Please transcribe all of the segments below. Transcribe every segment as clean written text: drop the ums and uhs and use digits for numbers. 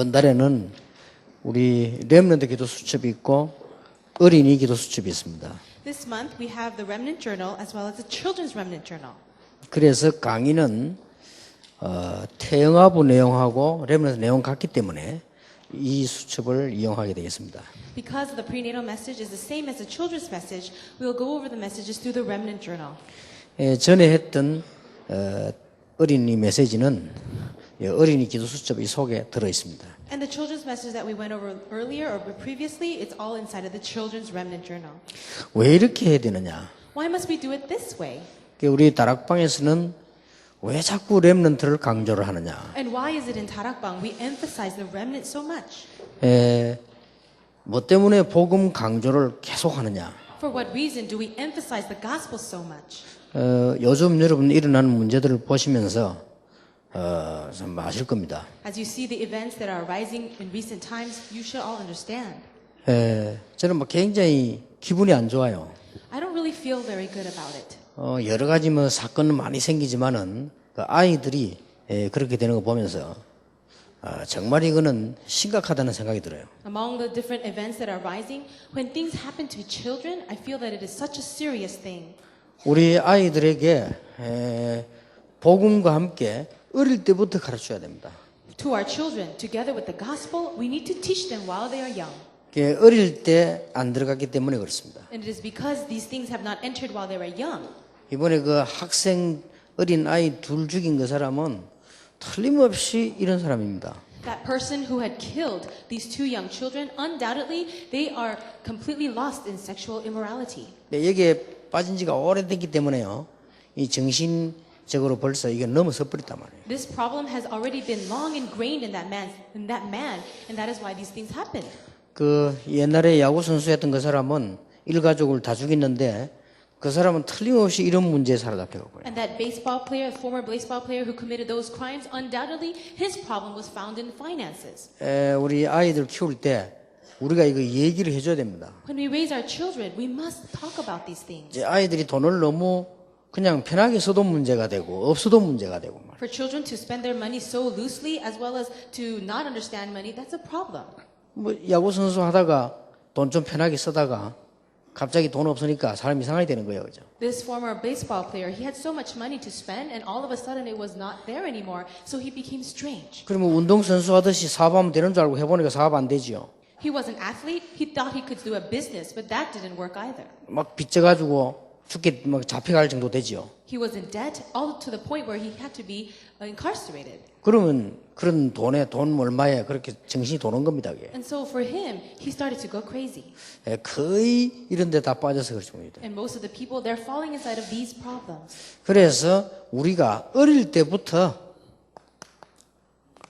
이번 달에는 우리 렘넌트 기도 수첩이 있고 어린이 기도 수첩이 있습니다. This month we have the Remnant Journal as well as the Children's Remnant Journal. 그래서 강의는 태영아부 내용하고 렘넌트 내용 같기 때문에 이 수첩을 이용하게 되겠습니다. Because the prenatal message is the same as the children's message, we will go over the messages through the Remnant Journal. 전에 했던 어린이 메시지는 어린이 기도 수첩 이 속에 들어 있습니다. And the children's message that we went over earlier or previously, it's all inside of the Children's Remnant Journal. 왜 이렇게 해야 되느냐? Why must we do it this way? 우리 다락방에서는 왜 자꾸 렘넌트를 강조를 하느냐? And why is it in Tarakbang we emphasize the remnant so much? 뭐 때문에 복음 강조를 계속 하느냐? For what reason do we emphasize the gospel so much? 요즘 여러분 일어나는 문제들을 보시면서 좀 아실 겁니다. As you see the events that are arising in recent times, you should all understand. 저는 뭐 굉장히 기분이 안 좋아요. I don't really feel very good about it. 여러 가지 뭐 사건은 많이 생기지만은 그 아이들이 그렇게 되는 거 보면서 정말 이거는 심각하다는 생각이 들어요. Among the different events that are arising, when things happen to children, I feel that it is such a serious thing. 우리 아이들에게 복음과 함께 어릴 때부터 가르쳐야 됩니다. To our children, together with the gospel, we need to teach them while they are young. 어릴 때 안 들어갔기 때문에 그렇습니다. And it is because these things have not entered while they were young. 이번에 그 학생 어린 아이 둘 죽인 그 사람은 틀림없이 이런 사람입니다. That person who had killed these two young children, undoubtedly, they are completely lost in sexual immorality. 여기에 빠진 지가 오래됐기 때문에요. 이 정신적으로 벌써 이게 넘어서 버렸단 말이에요. This problem has already been long ingrained in that man, and that is why these things happen. 그 옛날에 야구 선수였던 그 사람은 일가족을 다 죽였는데 그 사람은 틀림없이 이런 문제에 사로잡혀가고요. And that former baseball player who committed those crimes, undoubtedly, his problem was found in finances. 우리 아이들 키울 때 우리가 이거 얘기를 해줘야 됩니다. When we raise our children, we must talk about these things. 이제 아이들이 돈을 너무 그냥 편하게 써도 문제가 되고 없어도 문제가 되고 말이에요. For children to spend their money so loosely, as well as to not understand money, that's a problem. 뭐 야구 선수 하다가 돈 좀 편하게 쓰다가 갑자기 돈 없으니까 사람이 이상하게 되는 거예요, 그죠? This former baseball player, he had so much money to spend, and all of a sudden it was not there anymore, so he became strange. 그러면 운동 선수 하듯이 사업하면 되는 줄 알고 해보니까 사업 안 되지요. He was an athlete. He thought he could do a business, but that didn't work either. 막 빚져가지고 죽게 막 잡혀갈 정도 되지요. He was in debt, all to the point where he had to be incarcerated. 그러면 그런 돈 얼마에 그렇게 정신이 도는 겁니다. 그게. And so for him, he started to go crazy. 거의 이런 데 다 빠져서 그렇죠. And most of the people, they're falling inside of these problems. 그래서 우리가 어릴 때부터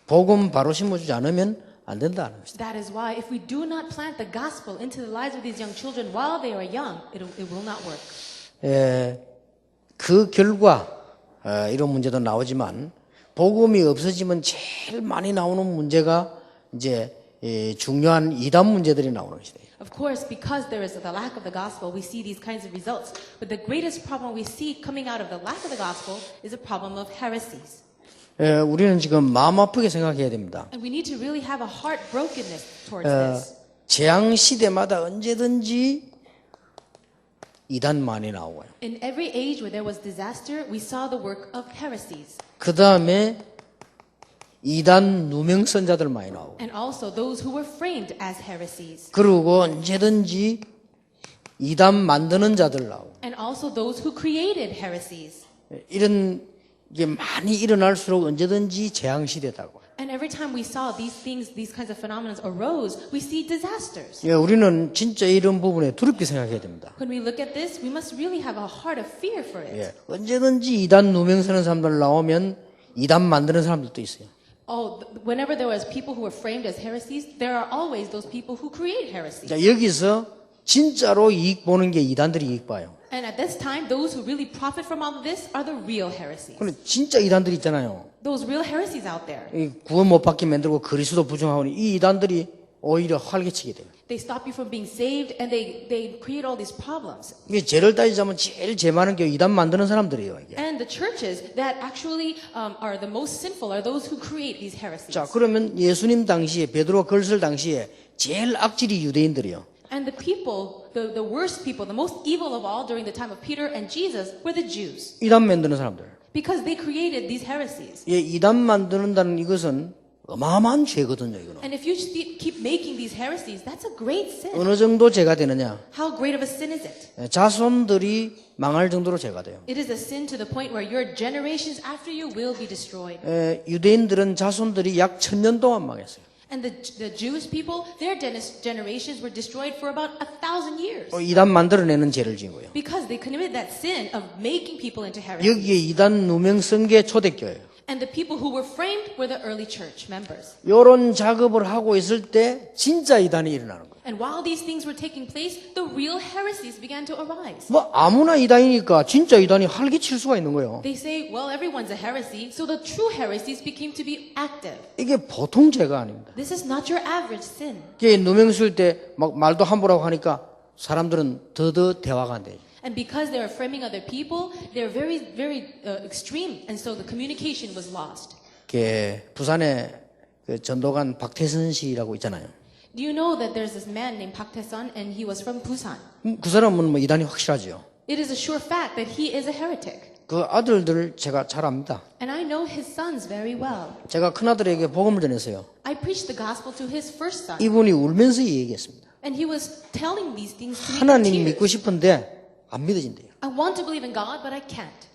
복음 바로 심어주지 않으면 안 된다는 것이죠. That is why if we do not plant the gospel into the lives of these young children while they are young, it will not work. 그 결과 이런 문제도 나오지만 복음이 없어지면 제일 많이 나오는 문제가 이제 중요한 이단 문제들이 나오는 것이다. Of course, because there is the lack of the gospel, we see these kinds of results. But the greatest problem we see coming out of the lack of the gospel is a problem of heresies. 우리는 지금 마음 아프게 생각해야 됩니다. And we need to really have a heartbrokenness towards this. 재앙 시대마다 언제든지 이단 많이 나오고요. In every age where there was disaster, we saw the work of heresies. 그 다음에 이단 누명 선자들 많이 나오고. And also those who were framed as heresies. 그리고 언제든지 이단 만드는 자들 나오고. And also those who created heresies. 이런 게 많이 일어날수록 언제든지 재앙 시대다고. And every time we saw these things, these kinds of phenomena arose, we see disasters. 우리는 진짜 이런 부분에 두렵게 생각해야 됩니다. When we look at this, we must really have a heart of fear for it. 언제든지 이단 누명 서는 사람들 나오면 이단 만드는 사람들도 있어요. Whenever there was people who were framed as heresies, there are always those people who create heresies. 자, 여기서 진짜로 이익 보는 게 이단들이 이익 봐요. And at this time, those who really profit from all of this are the real heresies. 근데 진짜 이단들 있잖아요. Those real heresies out there. 구원 못 받게 만들고 그리스도 부정하고 이 이단들이 오히려 활개치게 돼요. They stop you from being saved, and they create all these problems. 이게 죄를 따지자면 제일 죄 많은 게 이단 만드는 사람들이에요. 이게. And the churches that actually are the most sinful are those who create these heresies. 자, 그러면 예수님 당시에 베드로 글 쓸 당시에 제일 악질이 유대인들이요. And the people, the worst people, the most evil of all during the time of Peter and Jesus were the Jews. 이단 만드는 사람들. Because they created these heresies. 예, 이단 만드는다는 이것은 어마어마한 죄거든요, 이거는. And if you keep making these heresies, that's a great sin. 어느 정도 죄가 되느냐? How great of a sin is it? 예, 자손들이 망할 정도로 죄가 돼요. It is a sin to the point where your generations after you will be destroyed. 예, 유대인들은 자손들이 약 1000년 동안 망했어요. And the Jewish people, their generations were destroyed for about 1,000 years. 이단 만들어내는 죄를 지은 거예요. Because they committed that sin of making people into heresies. 여기에 이단 누명성계 초대교회예요. And the people who were framed were the early church members. 이런 작업을 하고 있을 때 진짜 이단이 일어나는 거예요. And while these things were taking place, the real heresies began to arise. 뭐 아무나 이단이니까 진짜 이단이 활기칠 수가 있는 거예요. They say, well, everyone's a heresy, so the true heresies became to be active. 이게 보통 죄가 아닙니다. This is not your average sin. 이게 누명 쓸 때 막 말도 함부로 하니까 사람들은 더더 대화가 안 돼요. And because they are framing other people, they're very, very extreme. And so the communication was lost. 이게 부산에 그 전도관 박태선 씨라고 있잖아요. Do you know that there's this man named Park Tae-sun and he was from Busan? 그 사람은 뭐 이단이 확실하죠. It is a sure fact that he is a heretic. 그 아들들 제가 잘 압니다. And I know his sons very well. 제가 큰아들에게 복음을 전했어요. I preached the gospel to his first son. 이분이 울면서 얘기했습니다. And he was telling these things to me in 하나님 tears. 믿고 싶은데 안 믿어진대요. I want to believe in God, but I can't.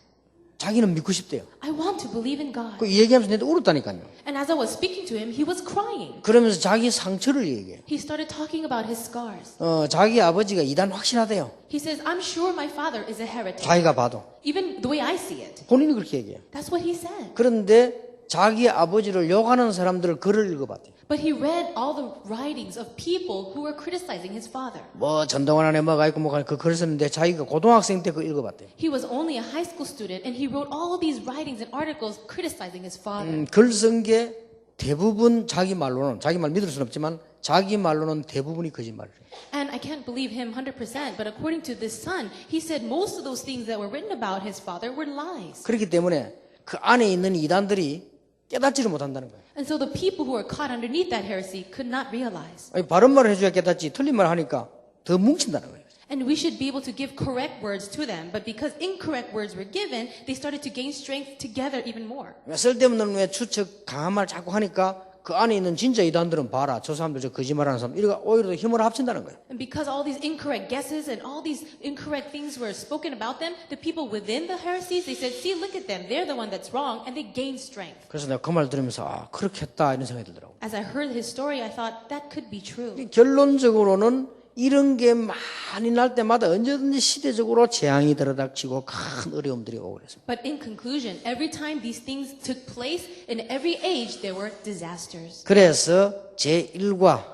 자기는 믿고 싶대요. I want to believe in God. 그 얘기하면서 내가 울었다니까요. And as I was speaking to him, he was crying. 그러면서 자기 상처를 얘기해요. He started talking about his scars. 자기 아버지가 이단 확실하대요. He says, I'm sure my father is a heretic. 자기가 봐도. Even the way I see it. 본인이 그렇게 얘기해요. That's what he said. 그런데 자기 아버지를 욕하는 사람들 글을 읽어봤대요. But he read all the writings of people who were criticizing his father. 뭐 전동원 안에 뭐가 있고 뭐가 그 글을 썼는데 자기가 고등학생 때 그거 읽어봤대요. He was only a high school student and he wrote all these writings and articles criticizing his father. 글 쓴 게 대부분 자기 말로는 자기 말 믿을 수는 없지만 자기 말로는 대부분이 거짓말이에요. And I can't believe him 100%, but according to this son, he said most of those things that were written about his father were lies. 그렇기 때문에 그 안에 있는 이단들이 깨닫지를 못한다는 거예요. And so the people who were caught underneath that heresy could not realize. 아니, 바른 말을 해줘야 깨닫지 틀린 말 하니까 더 뭉친다는 거예요. And we should be able to give correct words to them, but because incorrect words were given, they started to gain strength together even more. 쓸데없는 왜 추측 강한 말 자꾸 하니까 그 안에 있는 진짜 이단들은 봐라 저 사람들 저 거짓말하는 사람 이러니까 오히려 더 힘을 합친다는 거예요. And because all these incorrect guesses and all these incorrect things were spoken about them, the people within the heresies, they said, see, look at them. They're the one that's wrong, and they gained strength. 그래서 내가 그 말 들으면서 아 그렇겠다 이런 생각이 들더라고. As I heard his story, I thought that could be true. 결론적으로는 이런 게 많이 날 때마다 언제든지 시대적으로 재앙이 들어닥치고 큰 어려움들이 오고 그랬습니다. But in conclusion, every time these things took place, in every age, there were disasters. 그래서 제1과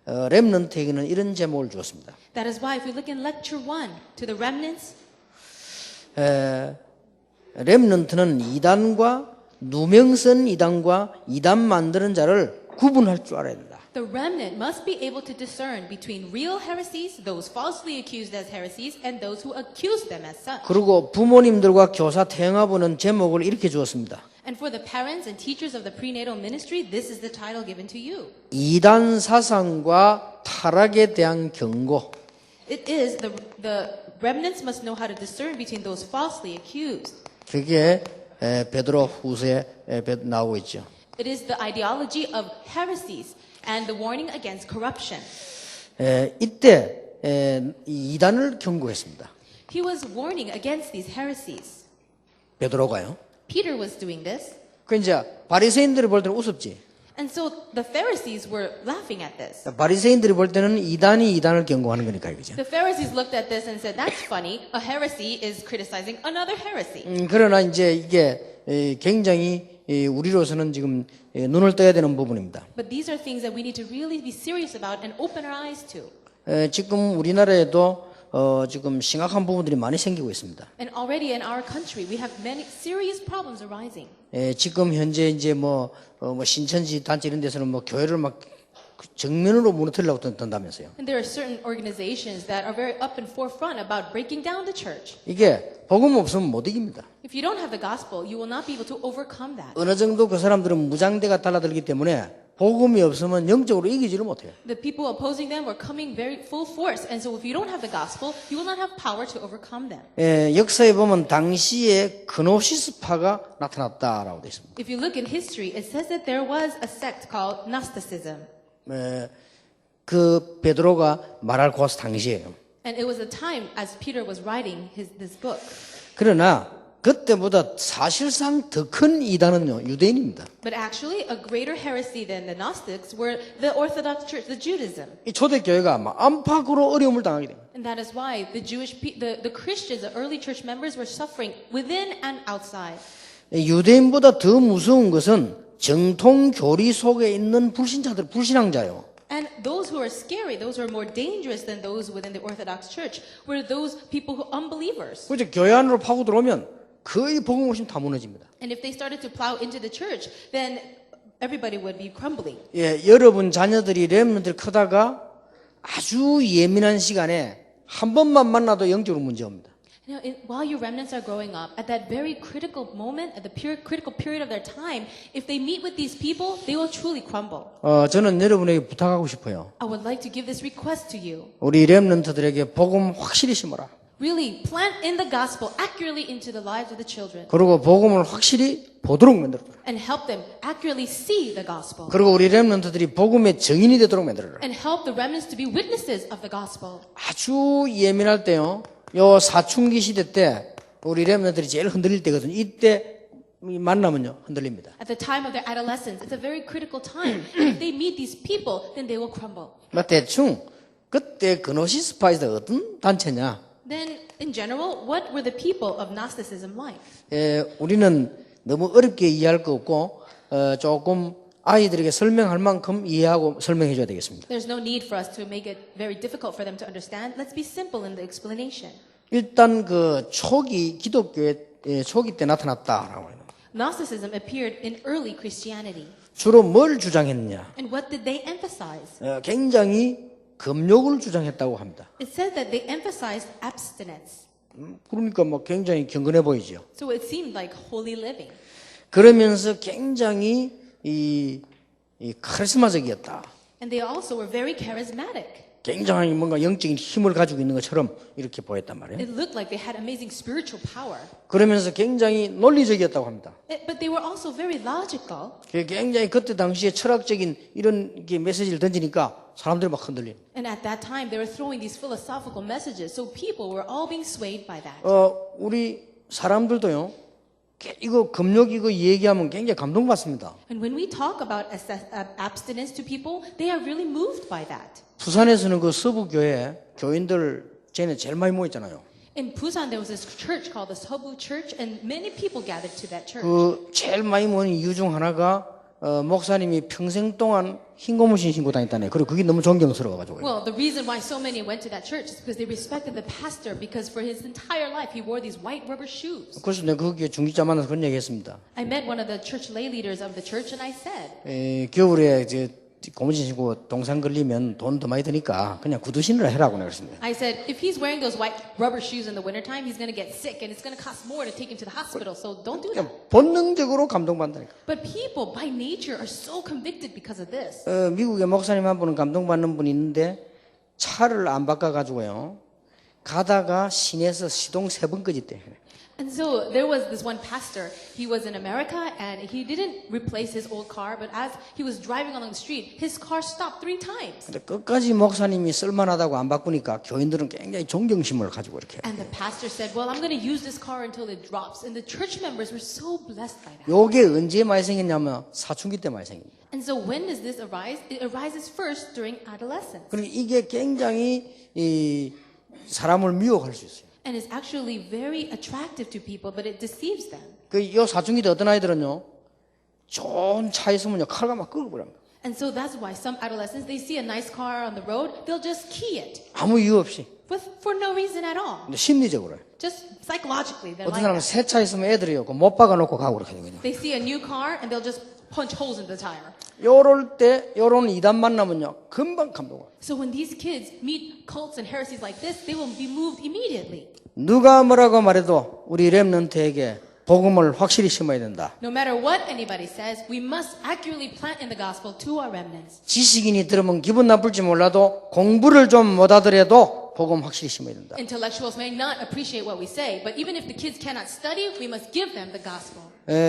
렘넌트에게는 이런 제목을 주었습니다. That is why if we look in lecture 1 to the remnants, 렘넌트는 이단과 누명선 이단과 이단 만드는 자를 구분할 줄 알아야 된다. the remnant must be able to discern between real heresies, those falsely accused as heresies, and those who accuse them as such. 그리고 부모님들과 교사 태영아부는 제목을 이렇게 주었습니다. And for the parents and teachers of the prenatal ministry, this is the title given to you. 이단 사상과 타락에 대한 경고. It is the remnants must know how to discern between those falsely accused. 그게 베드로 후서에 나오고 있죠. It is the ideology of heresies and the warning against corruption. 이때 이단을 경고했습니다. He was warning against these heresies. 베드로가요. Peter was doing this. 그 이제 바리새인들이 볼 때는 우습지. And so the Pharisees were laughing at this. 바리새인들이 볼 때는 이단이 이단을 경고하는 거니까 이거죠. The Pharisees looked at this and said, that's funny. A heresy is criticizing another heresy. 그러나 이제 이게 굉장히 우리로서는 지금 눈을 떠야 되는 부분입니다. But these are things that we need to really be serious about and open our eyes to. 지금 우리나라에도 지금 심각한 부분들이 많이 생기고 있습니다. And already in our country, we have many serious problems arising. 지금 현재 이제 뭐 신천지 단체 이런 데서는 뭐 교회를 막 정면으로 무너뜨리려고 든다면서요. And there are certain organizations that are very up and forefront about breaking down the church. 이게 복음 없으면 못 이깁니다. If you don't have the gospel, you will not be able to overcome that. 어느 정도 그 사람들은 무장대가 달라들기 때문에 복음이 없으면 영적으로 이기지를 못해요. The people opposing them were coming very full force. And so if you don't have the gospel, you will not have power to overcome them. 역사에 보면 당시에 그노시스파가 나타났다라고 되어 있습니다. If you look in history, it says that there was a sect called Gnosticism. 그 베드로가 말할 그 당시에요. And it was a time as Peter was writing this book. 그러나 그때보다 사실상 더 큰 이단은요 유대인입니다. But actually, a greater heresy than the Gnostics were the Orthodox Church, the Judaism. 이 초대교회가 막 안팎으로 어려움을 당하게 됩니다. And that is why the Christians, the early church members, were suffering within and outside. 유대인보다 더 무서운 것은 정통 교리 속에 있는 불신앙자요. And those who are scary, those who are more dangerous than those within the Orthodox Church, were those people who unbelievers. 그죠? 교회 안으로 파고 들어오면 거의 복음 없이는 다 무너집니다. And if they started to plow into the church, then everybody would be crumbling. 여러분 자녀들이 렘넌트를 크다가 아주 예민한 시간에 한 번만 만나도 영적으로 문제 옵니다. You know, while your remnants are growing up, at that very critical moment, at the critical period of their time, if they meet with these people, they will truly crumble. 저는 여러분에게 부탁하고 싶어요. I would like to give this request to you. 우리 렘넌트들에게 복음 확실히 심어라. Really plant in the gospel accurately into the lives of the children. 그리고 복음을 확실히 보도록 만들어라. And help them accurately see the gospel. 그리고 우리 렘넌트들이 복음의 증인이 되도록 만들어라. And help the remnants to be witnesses of the gospel. 아주 예민할 때요. 요 사춘기 시대 때 우리 렘넌트들이 제일 흔들릴 때거든요. 이때 만나면요 흔들립니다. At the time of their adolescence, it's a very critical time. If they meet these people, then they will crumble. 대충 그때 그노시스파에서 어떤 단체냐? Then, in general, what were the people of Gnosticism like? 우리는 너무 어렵게 이해할 거 없고 조금 아이들에게 설명할 만큼 이해하고 설명해 줘야 되겠습니다. There's no need for us to make it very difficult for them to understand. Let's be simple in the explanation. 일단 그 초기 기독교의 초기 때 나타났다라고 해요. Gnosticism appeared in early Christianity. 주로 뭘 주장했느냐? And what did they emphasize? 굉장히 금욕을 주장했다고 합니다. It said that they emphasized abstinence. 그러니까 뭐 굉장히 경건해 보이죠. So it seemed like holy living. 그러면서 굉장히 이 카리스마적이었다. And they also were very charismatic. 굉장히 뭔가 영적인 힘을 가지고 있는 것처럼 이렇게 보였단 말이에요. It looked like they had amazing spiritual power. 그러면서 굉장히 논리적이었다고 합니다. But they were also very logical. 굉장히 그때 당시에 철학적인 이런 메시지를 던지니까 사람들이 막 흔들려. And at that time, they were throwing these philosophical messages. So people were all being swayed by that. 우리 사람들도요. 이거 금욕 이거 얘기하면 굉장히 감동받습니다. And when we talk about abstinence to people, they are really moved by that. 부산에서는 그 서부교회 교인들 쟤네 제일 많이 모였잖아요. In Busan, there was this church called the Seobu Church, and many people gathered to that church. 그 제일 많이 모인 이유 중 하나가 목사님이 평생 동안 흰 고무신 신고 다녔다네. 그리고 그게 너무 존경스러워가지고. Well, the reason why so many went to that church is because they respected the pastor, because for his entire life he wore these white rubber shoes. 그래서 내가 거기에 중직자 만나서 그런 얘기했습니다. I met one of the church lay leaders of the church, and I said, 겨울에 이제 고무신 신고 동상 걸리면 돈 더 많이 드니까 그냥 구두 신으라 해라고 내가 그랬습니다. I said, if he's wearing those white rubber shoes in the wintertime, he's going to get sick, and it's going to cost more to take him to the hospital. So don't do that. 본능적으로 감동받는다니까. But people, by nature, are so convicted because of this. 미국의 목사님 한 분은 감동받는 분이 있는데 차를 안 바꿔가지고요. 가다가 시내에서 시동 3번 끄집대. And so there was this one pastor. He was in America, and he didn't replace his old car, but as he was driving along the street, his car stopped 3 times. 근데 끝까지 목사님이 쓸만하다고 안 바꾸니까 교인들은 굉장히 존경심을 가지고 이렇게. And the pastor said, well, I'm going to use this car until it drops. And the church members were so blessed by that. 요게 언제 많이 생겼냐면 사춘기 때 많이 생깁니다. And so when does this arise? It arises first during adolescence. 그리고 이게 굉장히 사람을 미혹할 수 있어요. And it's actually very attractive to people, but it deceives them. 요 사춘기 때 어떤 아이들은요, 좋은 차 있으면요, 칼과 막 끌고 버립니다. And so that's why some adolescents, they see a nice car on the road, they'll just key it. 아무 이유 없이. For no reason at all. 근데 심리적으로. Just psychologically, they're 어떤 like 사람은 that. 새 차 있으면 애들이요, 못 박아놓고 가고 그렇게 되거든요. They see a new car and they'll just punch holes in the tire. 요럴 때 요런 이단 만나면요 금방 감동을. So when these kids meet cults and heresies like this, they will be moved immediately. 누가 뭐라고 말해도 우리 렘넌트에게 복음을 확실히 심어야 된다. No matter what anybody says, we must accurately plant in the gospel to our remnants. 지식인이 들으면 기분 나쁠지 몰라도 공부를 좀 못하더라도 복음 확실히 심어야 된다. Intellectuals may not appreciate what we say, but even if the kids cannot study, we must give them the gospel.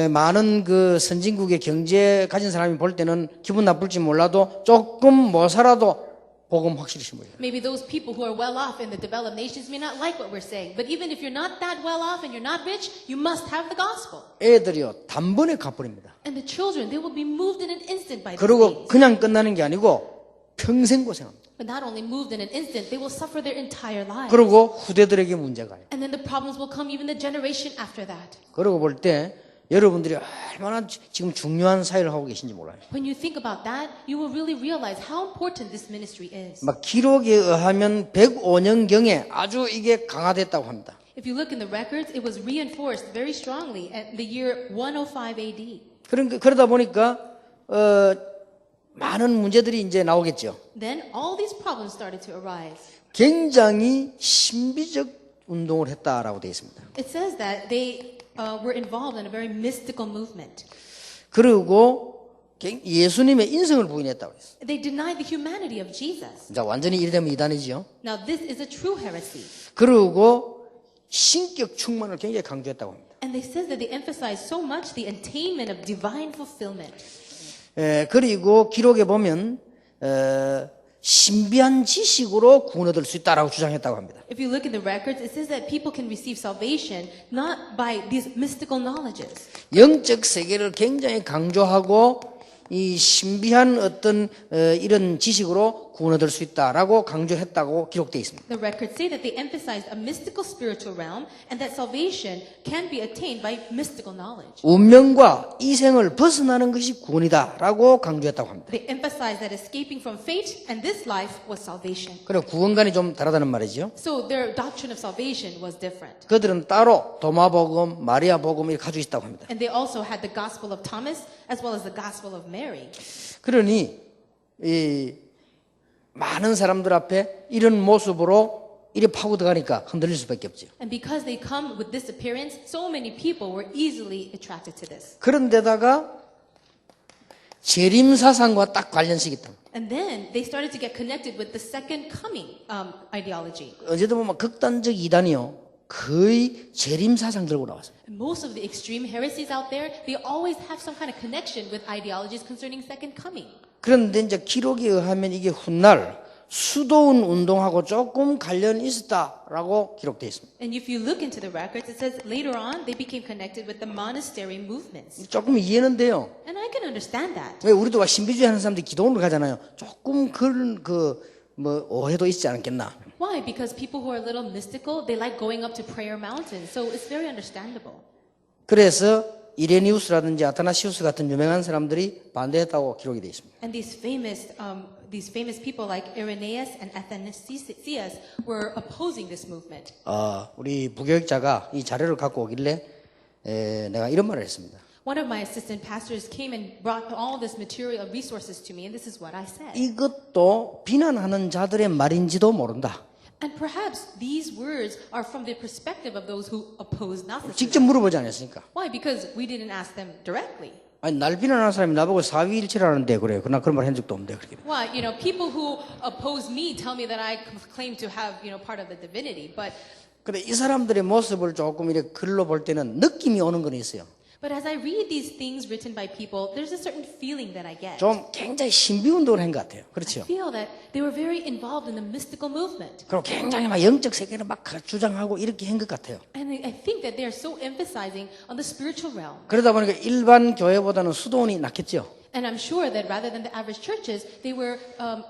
많은 그 선진국의 경제 가진 사람이 볼 때는 기분 나쁠지 몰라도 조금 못 살아도 복음 확실히 심어야 된다. Maybe those people who are well off in the developed nations may not like what we're saying, but even if you're not that well off and you're not rich, you must have the gospel. 애들이요 단번에 갚버립니다. And the children, they will be moved in an instant by these 그리고 things. 그냥 끝나는 게 아니고 평생 고생합니다. But not only moved in an instant, they will suffer their entire lives. 그리고 후대들에게 문제가요. And then the problems will come even the generation after that. 그러고 볼 때 여러분들이 얼마나 지금 중요한 사역을 하고 계신지 몰라요. When you think about that, you will really realize how important this ministry is. 막 기록에 의하면 105년경에 아주 이게 강화됐다고 합니다. If you look in the records, it was reinforced very strongly at the year 105 AD. 그러다 보니까 많은 문제들이 이제 나오겠죠. Then all these problems started to arise. 굉장히 신비적 운동을 했다라고 되어 있습니다. It says that they were involved in a very mystical movement. 그리고 예수님의 인성을 부인했다고 했어요. They denied the humanity of Jesus. 자, 완전히 이러면 이단이죠. Now this is a true heresy. 그리고 신격 충만을 굉장히 강조했다고 합니다. And they said that they emphasized so much the attainment of divine fulfillment. 그리고 기록에 보면 신비한 지식으로 구원 얻을 수 있다라고 주장했다고 합니다. If you look in the records, it says that people can receive salvation not by these mystical knowledges. 영적 세계를 굉장히 강조하고 이 신비한 어떤 이런 지식으로 구원 얻을 수 있다라고 강조했다고 기록되어 있습니다. The records say that they emphasized a mystical spiritual realm and that salvation can be attained by mystical knowledge. 운명과 이생을 벗어나는 것이 구원이다라고 강조했다고 합니다. They emphasized that escaping from fate and this life was salvation. 그리고 구원관이 좀 다르다는 말이죠. So their doctrine of salvation was different. 그들은 따로 도마복음, 마리아복음 이렇게 가지고 있다고 합니다. And they also had the gospel of Thomas as well as the gospel of Mary. 그러니 이 많은 사람들 앞에 이런 모습으로 이래 파고 들어가니까 흔들릴 수밖에 없죠. And because they come with this appearance, so many people were easily attracted to this. 그런데다가 재림 사상과 딱 관련식이 있다. And then they started to get connected with the second coming ideology. 어제도 보면 극단적 이단이요 거의 재림 사상 들고 나왔어요. And most of the extreme heresies out there, they always have some kind of connection with ideologies concerning second coming. 그런데 이제 기록에 의하면 이게 훗날 수도원 운동하고 조금 관련이 있었다라고 기록되어 있습니다. And if you look into the records, it says later on they became connected with the monastery movements. 조금 이해는 돼요. And I can understand that. 왜 우리도 신비주의 하는 사람들이 기도원을 가잖아요. 조금 그런 뭐 오해도 있지 않겠나. Why? Because people who are a little mystical, they like going up to prayer mountains. So it's very understandable. 그래서 이레니우스라든지 아타나시우스 같은 유명한 사람들이 반대했다고 기록이 되어 있습니다. And these famous people like Irenaeus and Athanasius were opposing this movement. 우리 부교육자가 이 자료를 갖고 오길래 내가 이런 말을 했습니다. One of my assistant pastors came and brought all this material resources to me, and this is what I said. 이것도 비난하는 자들의 말인지도 모른다. And perhaps these words are from the perspective of those who oppose 직접 Gnosticism. 물어보지 않았으니까. Why? Because we didn't ask them directly. 아니 날 비난하는 사람이 나보고 사위일체라는데 그래요. 그러나 그런 말 한 적도 없는데 그렇게. Why? People who oppose me tell me that I claim to have, part of the divinity. But 근데 이 사람들의 모습을 조금 이렇게 글로 볼 때는 느낌이 오는 건 있어요. But as I read these things written by people, there's a certain feeling that I get. 좀 굉장히 신비 운동을 한 것 같아요. I 그렇죠? feel that they were very involved in the mystical movement. 그리고 굉장히 막 영적 세계를 막 주장하고 이렇게 한 것 같아요. And I think that they are so emphasizing on the spiritual realm. 그러다 보니까 일반 교회보다는 수도원이 낫겠죠. And I'm sure that rather than the average churches, they were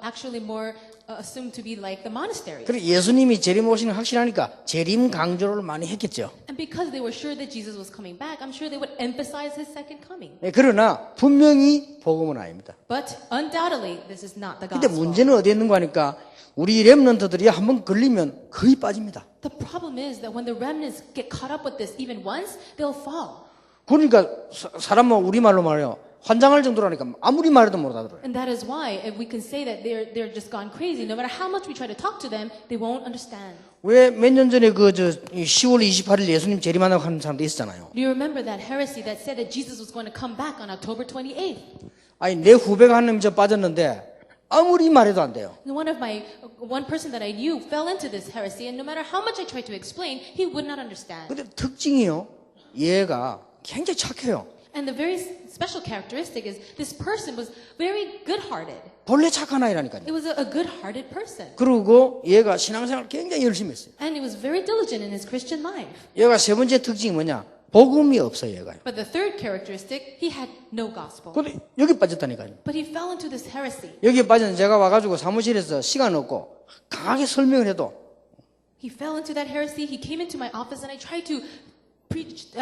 actually more assumed to be like the monasteries. 그리고 예수님이 재림 오시는 걸 확신하니까 재림 강조를 많이 했겠죠. And because they were sure that Jesus was coming back, I'm sure they would emphasize his second coming. 그러나 분명히 복음은 아닙니다. But undoubtedly, this is not the 근데 gospel. 문제는 어디에 있는 거 하니까 우리 렘넌트들이 한번 걸리면 거의 빠집니다. The problem is that when the remnants get caught up with this even once, they'll fall. 그러니까 사람은 우리말로 말해요. 환장할 정도로 하니까 아무리 말해도 못 알아들어요. And that is why if we can say that they're just gone crazy. No matter how much we try to talk to them, they won't understand. 왜 몇 년 전에 10월 28일 예수님 재림한다고 하는 사람도 있었잖아요. Do you remember that heresy that said that Jesus was going to come back on October 28th? 아니 내 후배가 한 놈이 저 빠졌는데 아무리 말해도 안 돼요. And one person that I knew fell into this heresy, and no matter how much I tried to explain, he would not understand. 근데 특징이요. 얘가 굉장히 착해요. And the very special characteristic is this person was very good-hearted. 본래 착한 아이라니까요. It was a good-hearted person. 그리고 얘가 신앙생활 굉장히 열심히 했어요. And he was very diligent in his Christian life. 얘가 세 번째 특징이 뭐냐? 복음이 없어요, 얘가요. But the third characteristic, he had no gospel. 근데 여기 빠졌다니까요. But he fell into this heresy. 여기에 빠졌는데 제가 와가지고 사무실에서 시간 없고 강하게 설명을 해도 He fell into that heresy. He came into my office and I tried to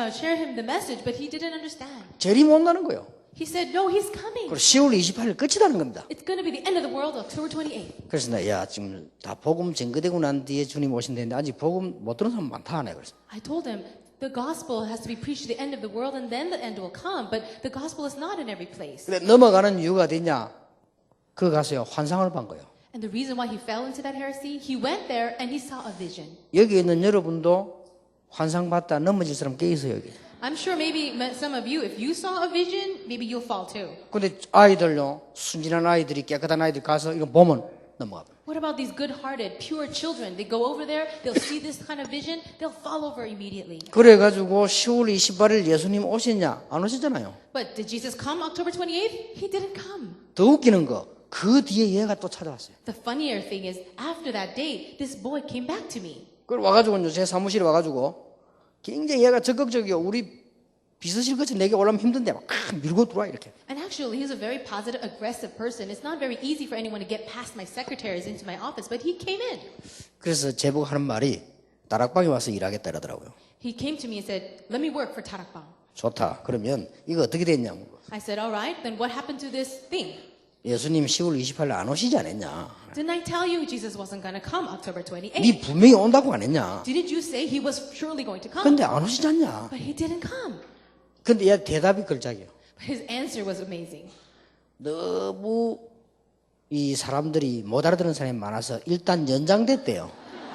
share him the message, but he didn't understand. 재림 온다는 거예요. He said, no, he's coming. 그리고 10월 28일 끝이라는 겁니다. It's going to be the end of the world, October 28th. 그래서 야 지금 다 복음 증거되고 난 뒤에 주님 오신다는데 아직 복음 못 들은 사람 많다 하네. 그래서 I told him, the gospel has to be preached to the end of the world and then the end will come, but the gospel is not in every place. 근데 넘어가는 이유가 됐냐? 그 가서요 환상을 본 거예요. And the reason why he fell into that heresy, he went there and he saw a vision. 여기 있는 여러분도 환상 봤다 넘어질 사람 꽤 있어요 여기. I'm sure maybe some of you, if you saw a vision, maybe you'll fall too. 근데 아이들요 순진한 아이들이 깨끗한 아이들 가서 이거 보면 넘어가. What about these good-hearted, pure children? They go over there, they'll see this kind of vision, they'll fall over immediately. 그래가지고 10월 28일 예수님 오셨냐? 안 오셨잖아요. But did Jesus come October 28th? He didn't come. 더 웃기는 거, 그 뒤에 얘가 또 찾아왔어요. The funnier thing is, after that date, this boy came back to me. 그걸 와가지고 제 사무실에 와가지고 굉장히 얘가 적극적이요. 우리 비서실 거쳐 내게 올라면 힘든데 막 밀고 들어와 이렇게. And actually, he's a very positive, aggressive person. It's not very easy for anyone to get past my secretaries into my office, but he came in. 그래서 제보고 하는 말이 다락방에 와서 일하겠다 이러더라고요. He came to me and said, let me work for Tarakbang. 좋다. 그러면 이거 어떻게 됐냐고. I said, all right, then what happened to this thing? 예수님 10월 28일 안 오시지 않았냐? Didn't I tell you Jesus wasn't going to come October 28th? 네 분명히 온다고 안 했냐? Didn't you say he was surely going to come? 근데 안 오시지 않냐? But he didn't come. 근데 얘 대답이 걸작이에요. But his answer was amazing. 너무 이 사람들이 못 알아듣는 사람이 많아서 일단 연장됐대요.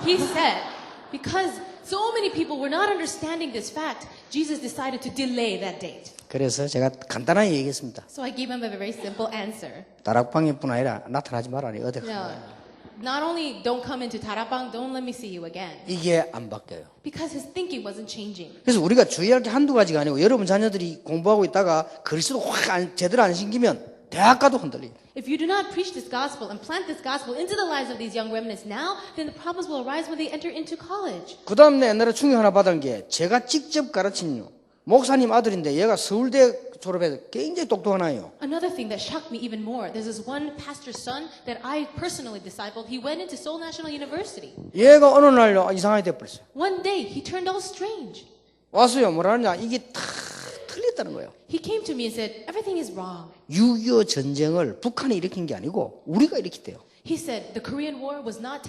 He said, because so many people were not understanding this fact, Jesus decided to delay that date. 그래서 제가 간단하게 얘기했습니다. So I gave him a very simple answer. 다락방에뿐 아니라 나타나지 말아니 어디 No, not only don't come into Tarapang, don't let me see you again. 이게 안 바뀌어요. Because his thinking wasn't changing. 그래서 우리가 주의할 게 한두 가지가 아니고 여러분 자녀들이 공부하고 있다가 그리스도 제대로 안 신기면 대학 가도 흔들려요. If you do not preach this gospel and plant this gospel into the lives of these young remnants now, then the problems will arise when they enter into college. 그 다음 내 옛날에 충격 하나 받은 게 제가 직접 가르친 목사님 아들인데 얘가 서울대 졸업해서 굉장히 똑똑한 아이요. Another thing that shocked me even more, there's this one pastor's son that I personally discipled. He went into Seoul National University. 얘가 어느 날요 이상하게 돼버렸어요. One day, he turned all strange. 와서요 뭐라느냐 이게 다 틀렸다는 거예요. He came to me and said, everything is wrong. 6.25 전쟁을 북한이 일으킨 게 아니고 우리가 일으켰대요. He said the Korean War was not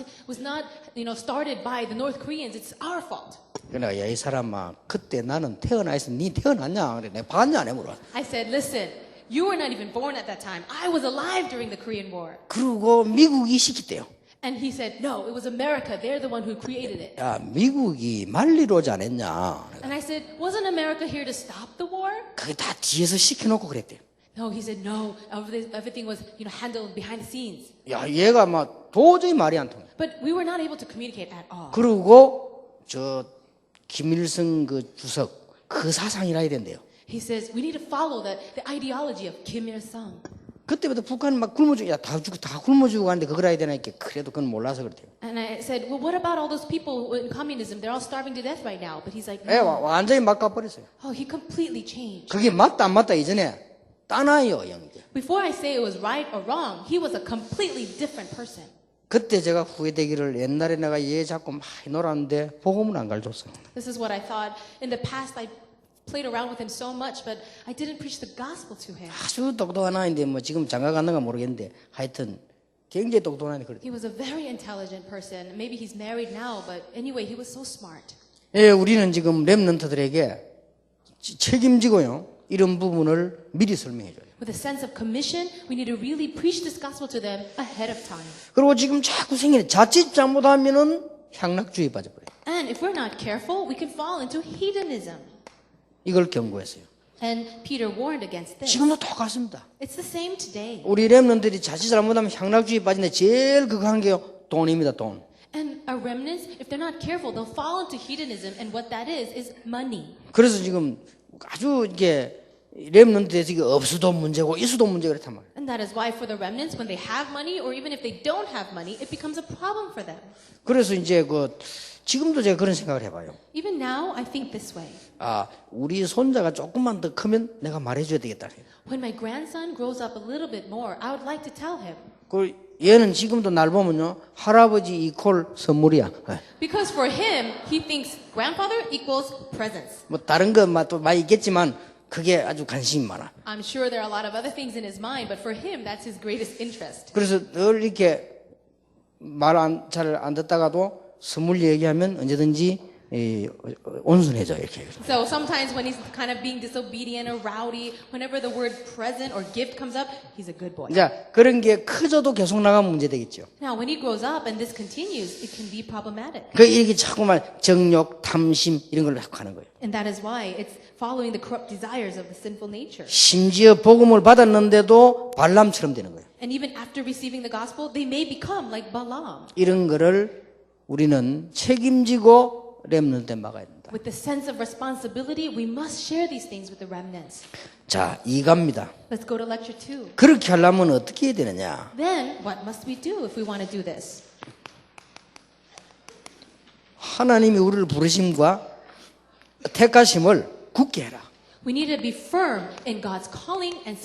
started by the North Koreans. It's our fault. 그러니까 야이 사람아 그때 나는 태어나서 니 태어났냐 그래 내가 봤냐 안 해 물어. I said, listen, you were not even born at that time. I was alive during the Korean War. 그리고 미국이 시켰대요. And he said, no, it was America. They're the one who created it. 야 미국이 말리러 오지 않았냐. And I said, wasn't America here to stop the war? 그게 다 뒤에서 시켜놓고 그랬대요. No, he said, no, everything was handled behind the scenes. 야 얘가 막 도저히 말이 안 통해. But we were not able to communicate at all. 그리고 저 김일성 그 주석 그 사상이라 해야 된대요. He says, we need to follow the ideology of Kim Il-sung. 그때부터 북한 막 굶어주고 다 굶어주고 가는데 그걸 해야 되나니까 그래도 그건 몰라서 그렇대요. And I said, well, what about all those people in communism? They're all starving to death right now. But he's like, 예, no. 완전히 막 가버렸어요. Oh, he completely changed. 그게 맞다 안 맞다 이전에 따나요 영이죠. Before I say it was right or wrong, he was a completely different person. 그때 제가 후회되기를 옛날에 내가 얘 잡고 많이 놀았는데 복음은 안 가르쳤어요. This is what I thought. In the past, I played around with him so much, but I didn't preach the gospel to him. 아주 똑똑한 아이인데 뭐 지금 장가 갔는가 모르겠는데 하여튼 굉장히 똑똑한 아이 그랬대요. He was a very intelligent person. Maybe he's married now, but anyway, he was so smart. 예, 우리는 지금 렘넌트들에게 책임지고요. 이런 부분을 미리 설명해 줘요. With a sense of commission, we need to really preach this gospel to them ahead of time. 그리고 지금 자꾸 생기는 자칫 잘못하면은 향락주의에 빠져버려요. And if we're not careful, we can fall into hedonism. 이걸 경고했어요. And Peter warned against this. 지금도 똑같습니다. It's the same today. 우리 렘넌들이 자칫 잘못하면 향락주의에 빠지는데 제일 극한 게 돈입니다. 돈. And our remnants, if they're not careful, they'll fall into hedonism. And what that is money. 그래서 지금 아주 이게 렘넌트에서 이게 없어도 문제고 있어도 문제가 그렇단 말이에요. And that is why for the remnants, when they have money, or even if they don't have money, it becomes a problem for them. 그래서 이제 지금도 제가 그런 생각을 해봐요. Even now, I think this way. 우리 손자가 조금만 더 크면 내가 말해줘야 되겠다. When my grandson grows up a little bit more, I would like to tell him. 그 얘는 지금도 날 보면요 할아버지 이퀄 선물이야. Because for him, he thinks grandfather equals presents. 뭐 다른 거 또 많이 있겠지만 그게 아주 관심이 많아. I'm sure there are a lot of other things in his mind, but for him, that's his greatest interest. 그래서 늘 이렇게 말 잘 안 듣다가도 선물 얘기하면 언제든지 온순해져 이렇게. So sometimes when he's kind of being disobedient or rowdy, whenever the word present or gift comes up, he's a good boy. 자 그런 게 커져도 계속 나가면 문제 되겠죠. Now, when he grows up and this continues, it can be problematic. 그 이렇게 자꾸만 정욕, 탐심 이런 걸 자꾸 하는 거예요. And that is why it's following the corrupt desires of the sinful nature. 심지어 복음을 받았는데도 발람처럼 되는 거예요. And even after receiving the gospel, they may become like Balaam. 이런 거를 우리는 책임지고 렘넌트에 막아야 된다. With the sense of responsibility, we must share these things with the remnants. 자, 2가입니다. Let's go to lecture 2. 그렇게 하려면 어떻게 해야 되느냐? Then, what must we do if we want to do this? 하나님이 우리를 부르심과 택하심을 굳게 해라. We need to be firm in God's calling and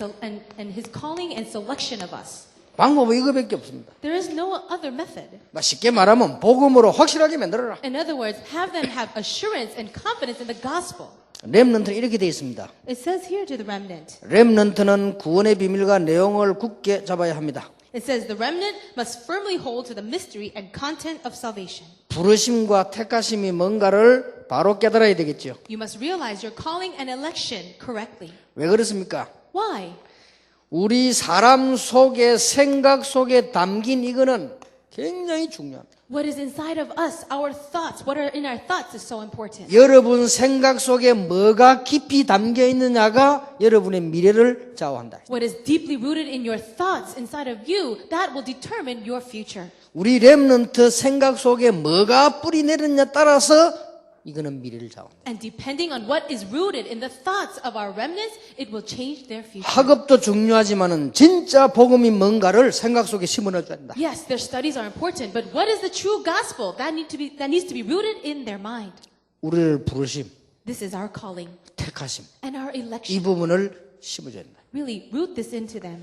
His calling and selection of us. 방법은 이거밖에 없습니다. There is no other method. 쉽게 말하면 복음으로 확실하게 만들어라. In other words, have them have assurance and confidence in the gospel. 렘넌트는 이렇게 되어 있습니다. It says here to the remnant. 렘넌트는 구원의 비밀과 내용을 굳게 잡아야 합니다. It says the remnant must firmly hold to the mystery and content of salvation. 부르심과 택하심이 뭔가를 바로 깨달아야 되겠죠. You must realize your calling and election correctly. 왜 그렇습니까? Why? 우리 사람 속에 생각 속에 담긴 이거는 굉장히 중요합니다. What is inside of us, our thoughts, what are in our thoughts is so important. 여러분 생각 속에 뭐가 깊이 담겨 있느냐가 여러분의 미래를 좌우한다. What is deeply rooted in your thoughts inside of you, that will determine your future. 우리 렘넌트 생각 속에 뭐가 뿌리 내렸냐 따라서 이거는 미래를 좌우한다. And depending on what is rooted in the thoughts of our remnants, it will change their future. 학업도 중요하지만은 진짜 복음이 뭔가를 생각 속에 심어넣어야 된다. Yes, their studies are important, but what is the true gospel? That needs to be rooted in their mind. 우리를 부르심, This is our calling 택하심 and our 이 election. 부분을 심어줘야 된다. Really root this into them.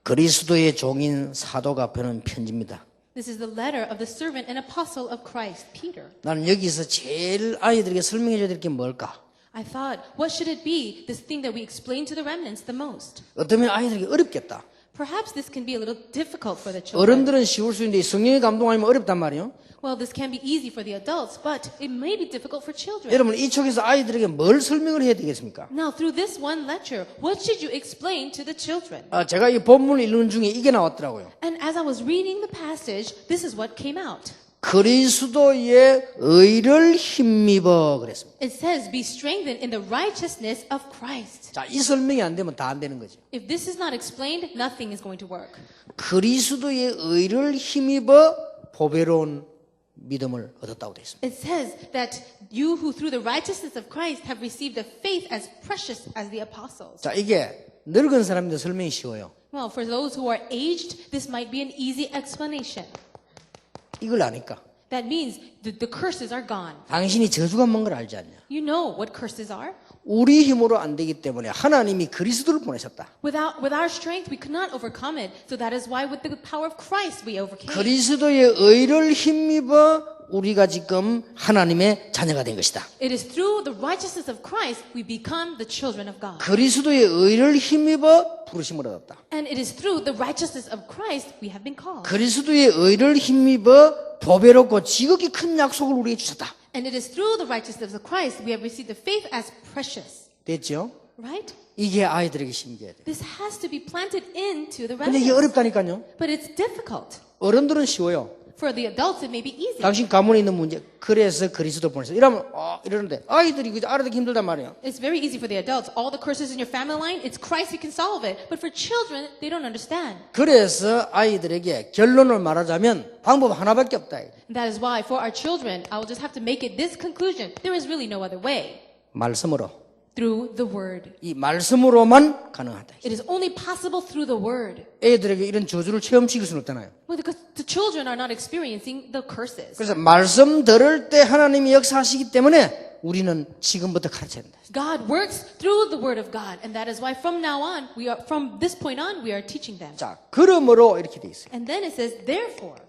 그리스도의 종인 사도가 보낸 편지입니다. This is the letter of the servant and apostle of Christ, Peter. 나는 여기서 제일 아이들에게 설명해 줘야 될 게 뭘까? I thought, what should it be, this thing that we explain to the remnants the most? 어쩌면 아이들에게 어렵겠다. Perhaps this can be a little difficult for the children. 어른들은 쉬울 수 있는데 성령의 감동하면 어렵단 말이에요. Well, this can be easy for the adults, but it may be difficult for children. 여러분 이쪽에서 아이들에게 뭘 설명을 해야 되겠습니까? Now, through this one lecture, what should you explain to the children? 제가 이 본문을 읽는 중에 이게 나왔더라고요. And as I was reading the passage, this is what came out. 그리스도의 의를 힘입어 그랬습니다. It says, be strengthened in the righteousness of Christ. 자, 이 설명이 안 되면 다 안 되는 거죠. If this is not explained, nothing is going to work. 그리스도의 의를 힘입어 보배로운 믿음을 얻었다고 되어 있습니다. It says that you who through the righteousness of Christ have received a faith as precious as the apostles. 자, 이게 늙은 사람인데 설명이 쉬워요. Well, for those who are aged, this might be an easy explanation. 이걸 아니까. That means the curses are gone. 당신이 저주가 뭔 걸 알지 않냐? You know what curses are? 우리 힘으로 안 되기 때문에 하나님이 그리스도를 보내셨다. With our strength, we could not overcome it. So that is why with the power of Christ, we overcame. 그리스도의 의를 힘입어 우리가 지금 하나님의 자녀가 된 것이다. It is through the righteousness of Christ we become the children of God. 그리스도의 의를 힘입어 부르심을 얻었다. And it is through the righteousness of Christ we have been called. 그리스도의 의를 힘입어 보배롭고 지극히 큰 약속을 우리에게 주셨다. And it is through the righteousness of Christ we have received the faith as precious. 됐죠? Right? 이게 아이들에게 심겨야 돼요. This has to be planted into the 근데 이게 remnants. 어렵다니까요. But it's difficult. 어른들은 쉬워요. For the adults, it may be easy. 당신 가문에 있는 문제, 그래서 그리스도 보냈어. 이러면 이러는데 아이들이 그저 알아듣기 힘들단 말이에요. It's very easy for the adults. All the curses in your family line, it's Christ who can solve it. But for children, they don't understand. 그래서 아이들에게 결론을 말하자면 방법 하나밖에 없다. And that is why for our children, I will just have to make it this conclusion. There is really no other way. 말씀으로. Through the word. 이 말씀으로만 가능하다. It is only possible through the word. 애들에게 이런 저주를 체험시킬 수는 없잖아요. Well, because the children are not experiencing the curses. 그래서 말씀 들을 때 하나님이 역사하시기 때문에 우리는 지금부터 가르쳐야 된다. God works through the word of God. And that is why from now on, from this point on, we are teaching them. 자, 그러므로 이렇게 돼 있어요. And then it says, therefore.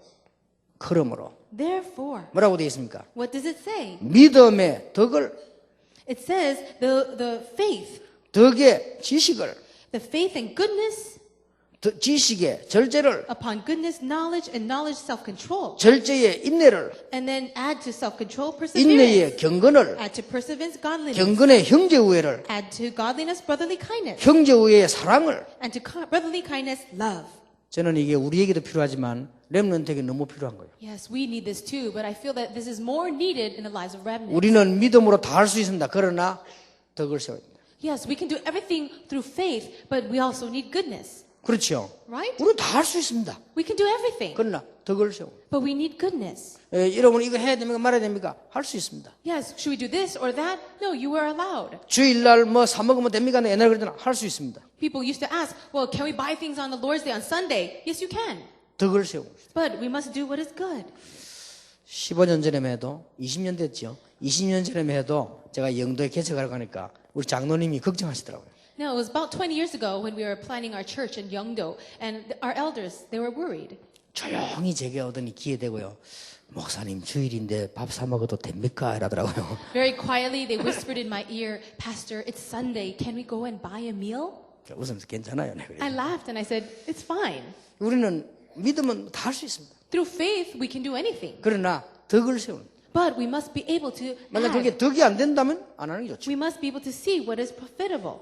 그러므로. Therefore. 뭐라고 돼 있습니까? What does it say? 믿음의 덕을, It says the faith. 덕의 지식을, The faith and goodness, 지식의 절제를, upon goodness, knowledge, and knowledge, self-control. 절제의 인내를, And then add to self-control, 인내의 perseverance. 경건을, Add to perseverance, godliness. 경건의 형제우애를, Add to godliness, brotherly kindness. 형제우애의 사랑을. And to brotherly kindness, love. 저는 이게 우리에게도 필요하지만 렘넌트에게 너무 필요한 거예요. Yes, we need this too, but I feel that this is more needed in the lives of remnants. 우리는 믿음으로 다 할 수 있습니다. 그러나 덕을 세워야 됩니다. Yes, we can do everything through faith, but we also need goodness. 그렇죠. Right? 우리는 다 할 수 있습니다. We can do everything, 그러나 덕을 세워. but we need goodness. 여러분 이거 해야 됩니까? 말해야 됩니까? 할 수 있습니다. Yes, should we do this or that? No, you are allowed. 주일날 뭐 사 먹으면 됩니까? 옛날에 그러잖아. 할 수 있습니다. People used to ask, well, can we buy things on the Lord's Day on Sunday? Yes, you can. 덕을 세우고. But we must do what is good. 15년 전에 해도 20년 됐죠. 20년 전에 해도 제가 영도에 개척하러 가니까 우리 장로님이 걱정하시더라고요. Now, it was about 20 years ago when we were planning our church in Yeongdo, and our elders, they were worried. 조용히 제게 오더니 기회되고요. 목사님 주일인데 밥 사 먹어도 됩니까? 이러더라고요. Very quietly, they whispered in my ear, Pastor, it's Sunday. Can we go and buy a meal? 웃으면서 괜찮아요. 네, 그래요. I laughed and I said, it's fine. 우리는 믿으면 다 할 수 있습니다. Through faith, we can do anything. 그러나 덕을 세우는. But we must be able to 만약 add. 그게 덕이 안 된다면 안 하는 게 좋죠. We must be able to see what is profitable.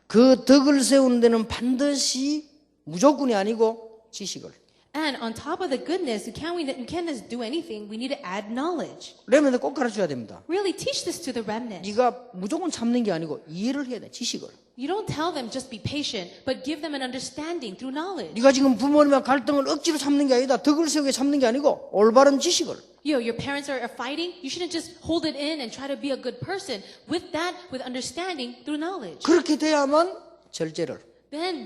그 덕을 세우는 데는 반드시 무조건이 아니고 지식을. And on top of the goodness, you can't just do anything. We need to add knowledge. 렘넌트 꼭 가르쳐야 됩니다. Really teach this to the remnant. 네가 무조건 참는 게 아니고 이해를 해야 돼. 지식을. You don't tell them just be patient, but give them an understanding through knowledge. 네가 지금 부모님과 갈등을 억지로 참는 게 아니다. 덕을 세우게 참는 게 아니고 올바른 지식을. Your parents are fighting. You shouldn't just hold it in and try to be a good person. With that, with understanding through knowledge. 그렇게 돼야만 절제를. Then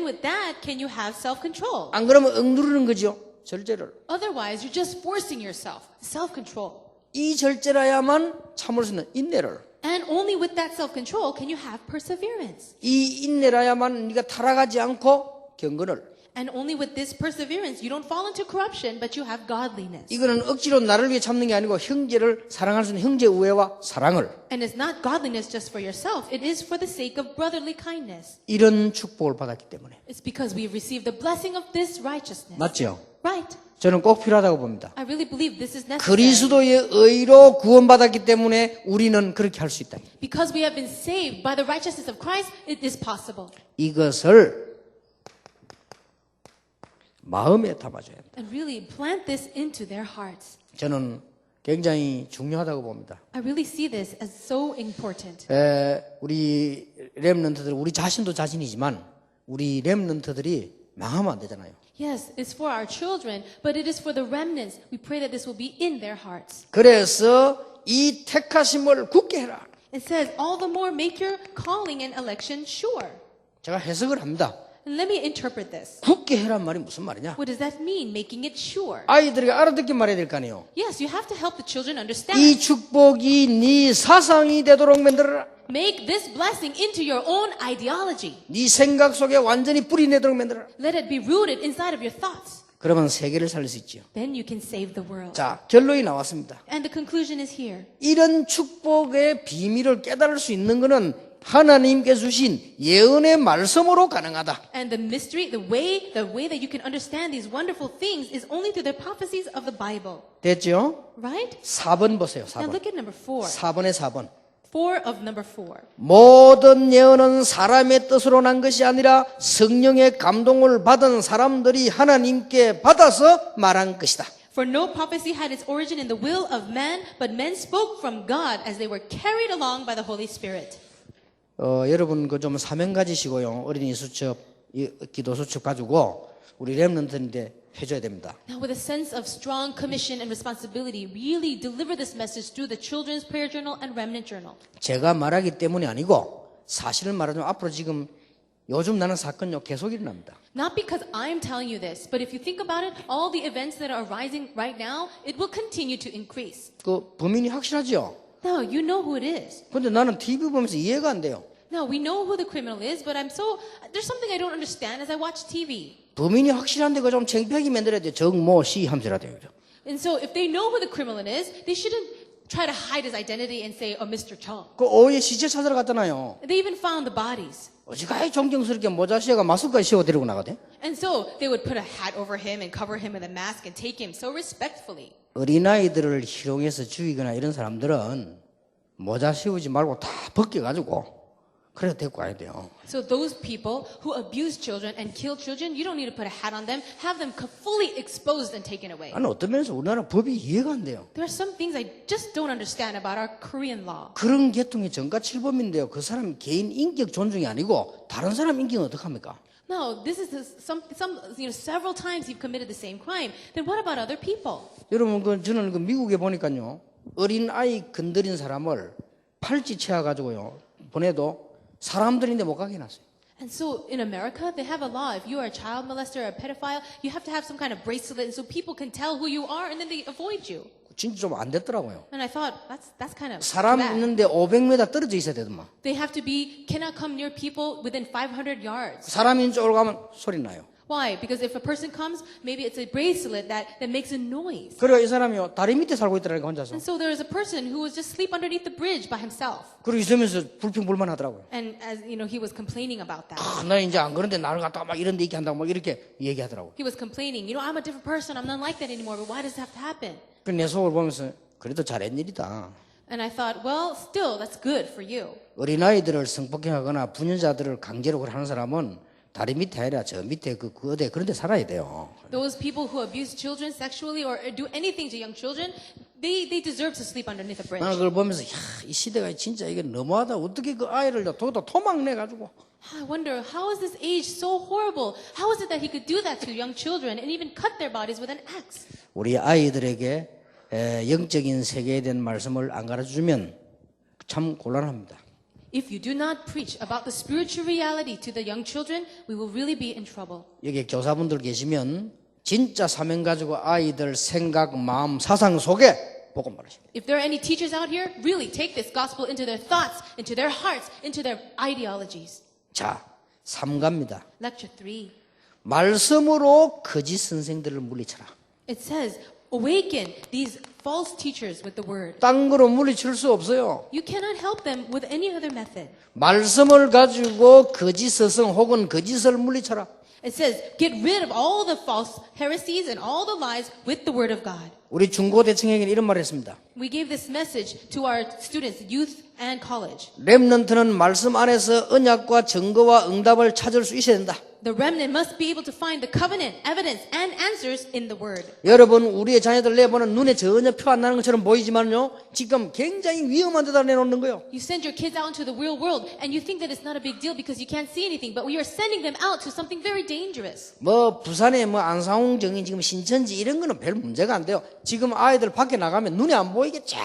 with that, can you have self-control? 안 그러면 억누르는 거죠. 절제를. Otherwise, you're just forcing yourself. Self-control. 이 절제라야만 참을 수 있는 인내를. And only with that self-control can you have perseverance. 이 인내라야만 네가 타락하지 않고 경건을. And only with this perseverance, you don't fall into corruption, but you have godliness. 이거는 억지로 나를 위해 참는 게 아니고 형제를 사랑할 수 있는 형제 우애와 사랑을. And it's not godliness just for yourself. It is for the sake of brotherly kindness. 이런 축복을 받았기 때문에. It's because we've received the blessing of this righteousness. 맞죠? Right. 저는 꼭 필요하다고 봅니다. I really believe this is necessary. 그리스도의 의로 구원받았기 때문에 우리는 그렇게 할 수 있다. Because we have been saved by the righteousness of Christ, it is possible. 이것을 마음에 담아줘야 합니다. And really plant this into their hearts. 저는 굉장히 중요하다고 봅니다. I really see this as so important. 우리 렘넌트들, 우리 자신도 자신이지만 우리 렘넌트들이 망하면 안 되잖아요. Yes, it's for our children, but it is for the remnants. We pray that this will be in their hearts. 그래서 이 택하심을 굳게 해라. It says, all the more make your calling and election sure. 제가 해석을 합니다. And let me interpret this. 굳게 해란 말이 무슨 말이냐? What does that mean, making it sure? 아이들에게 알아듣게 말해야 될 거 아니에요. Yes, you have to help the children understand. 이 축복이 네 사상이 되도록 만들어라. Make this blessing into your own ideology. 네 생각 속에 완전히 뿌리 내도록 만들어라. Let it be rooted inside of your thoughts. 그러면 세계를 살릴 수 있죠. Then you can save the world. 자, 결론이 나왔습니다. And the conclusion is here. 이런 축복의 비밀을 깨달을 수 있는 것은 하나님께 주신 예언의 말씀으로 가능하다. And the mystery, the way that you can understand these wonderful things is only through the prophecies of the Bible. 됐죠? Right? 4번 보세요. Now 4번. look at number 4. 4번에 4번. number 4. 모든 예언은 사람의 뜻으로 난 것이 아니라 성령의 감동을 받은 사람들이 하나님께 받아서 말한 것이다. For no prophecy had its origin in the will of man, but men spoke from God as they were carried along by the Holy Spirit. 여러분 그 좀 사명 가지시고요. 어린이 수첩, 기도 수첩 가지고 우리 렘넌트인데 해줘야 됩니다. Now, with a sense of strong commission and responsibility, really deliver this message through the Children's Prayer Journal and Remnant Journal. 제가 말하기 때문이 아니고 사실을 말하자면 앞으로 지금 요즘 나는 사건요 계속 일어납니다. Not because I'm telling you this, but if you think about it, all the events that are arising right now, it will continue to increase. 그 범인이 확실하죠. Now, you know who it is. 근데 나는 TV 보면서 이해가 안 돼요. Now, we know who the criminal is, but there's something I don't understand as I watch TV. 범인이 확실한데 그 좀 창피하게 만들어야 돼요. 정모씨 함수라 돼요. And so, if they know who the criminal is, they shouldn't try to hide his identity and say, oh, Mr. Chung. 그 오후에 시체 찾으러 갔잖아요. They even found the bodies. 어지간히 존경스럽게 모자 씌워가 마스크까지 씌워 데리고 나가대. And so, they would put a hat over him and cover him with a mask and take him so respectfully. 어린아이들을 희롱해서 죽이거나 이런 사람들은 모자 씌우지 말고 다 벗겨가지고 그래도 데리고 가야 돼요. So those people who abuse children and kill children, you don't need to put a hat on them. Have them fully exposed and taken away. 아니 어떤 면에서 우리나라 법이 이해가 안 돼요. There are some things I just don't understand about our Korean law. 그런 계통이 전가칠범인데요. 그 사람 개인 인격 존중이 아니고 다른 사람 인격은 어떡합니까? No, this is several times you've committed the same crime. Then what about other people? 여러분 저는 미국에 보니까요. 어린 아이 건드린 사람을 팔찌 채워가지고요 보내도 사람들인데 못 가게 해놨어요. And so in America, they have a law. If you are a child molester or a pedophile, you have to have some kind of bracelet, and so people can tell who you are, and then they avoid you. 진짜 좀 안 됐더라고요. And I thought that's kind of 사람 bad. 있는데 500m 떨어져 있어야 되더만. They have to cannot come near people within 500 yards. 사람 있는 쪽으로 가면 소리 나요. Why? Because if a person comes, maybe it's a bracelet that makes a noise. 그리고 이 사람이요 다리 밑에 살고 있더라니까 혼자서. And so there is a person who was just sleep underneath the bridge by himself. 그리고 있으면서 불평불만하더라고요. And as you know, he was complaining about that. 나 이제 안 그런데 나를 갖다가 막 이런 데 있게 한다고 막 이렇게 얘기하더라고요. He was complaining, I'm a different person. I'm not like that anymore. But why does it have to happen? 그 내 속을 보면서 그래도 잘한 일이다. And I thought, well, still, that's good for you. 어린아이들을 성폭행하거나 분연자들을 강제로 하는 사람은 다리 밑에 아니라 저 밑에 어디 그런 데 살아야 돼요. Those people who abuse children sexually or do anything to young children, they deserve to sleep underneath a bridge. 나는 그걸 보면서 이 시대가 진짜 이게 너무하다. 어떻게 그 아이를 도다 토막내가지고. I wonder, how is this age so horrible? How is it that he could do that to young children and even cut their bodies with an axe? 우리 아이들에게 영적인 세계에 대한 말씀을 안 가르쳐주면 참 곤란합니다. If you do not preach about the spiritual reality to the young children, we will really be in trouble. 여기 교사분들 계시면 진짜 사명 가지고 아이들 생각, 마음, 사상 속에 복음 말하십니다. If there are any teachers out here, really take this gospel into their thoughts, into their hearts, into their ideologies. 자, 3가입니다. Lecture 3. 말씀으로 거짓 선생들을 물리쳐라. It says, awaken these false teachers with the word. 딴 거로 물리칠 수 없어요. You cannot help them with any other method. 말씀을 가지고 거짓 스승 혹은 거짓을 물리쳐라. It says, get rid of all the false heresies and all the lies with the word of God. 우리 중고대청에게는 이런 말을 했습니다. We gave this message to our students, youth and college. 렘넌트는 말씀 안에서 언약과 증거와 응답을 찾을 수 있어야 된다. The remnant must be able to find the covenant, evidence, and answers in the word. 여러분 우리의 자녀들 내보는 눈에 전혀 표 안 나는 것처럼 보이지만요 지금 굉장히 위험한 데다 내놓는 거예요. You send your kids out into the real world and you think that it's not a big deal because you can't see anything, but we are sending them out to something very dangerous. 뭐 부산에 뭐 안상홍정이 지금 신천지 이런 거는 별 문제가 안 돼요. 지금 아이들 밖에 나가면 눈에 안 보이게 쫙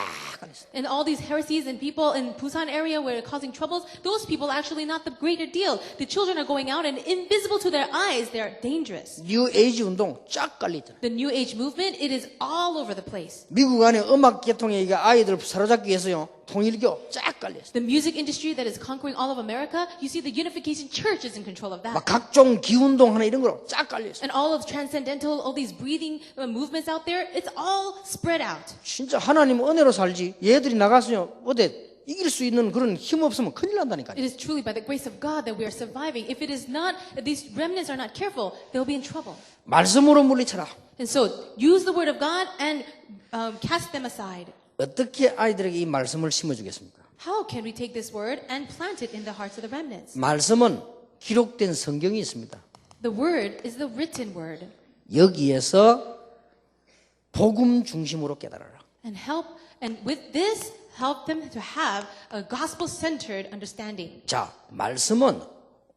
있어요. And all these heresies and people in Busan area where they're causing troubles, those people are actually not the greater deal. The children are going out and invisible to their eyes, they're dangerous. 뉴 에이지 운동 쫙 깔려있잖아요. The New Age movement, it is all over the place. 미국 안에 음악 계통에 이게 아이들 사로잡기 위해서요 통일교 쫙 깔려있어요. The music industry that is conquering all of America, you see the Unification Church is in control of 막 that. 각종 기운동 하나 이런 거로 쫙 깔려있어요. And all of transcendental, all these breathing movements out there, it's all spread out. 진짜 하나님 은혜로 살지 얘들이 나가서요 어디 이길 수 있는 그런 힘 없으면 큰일 난다니까요. It is truly by the grace of God that we are surviving. If it is not, if these remnants are not careful, they'll be in trouble. 말씀으로 물리쳐라. And so, use the word of God and cast them aside. 어떻게 아이들에게 이 말씀을 심어주겠습니까? How can we take this word and plant it in the hearts of the remnants? 말씀은 기록된 성경이 있습니다. The word is the written word. 여기에서 복음 중심으로 깨달아라. And with this, help them to have a gospel-centered understanding. 자, 말씀은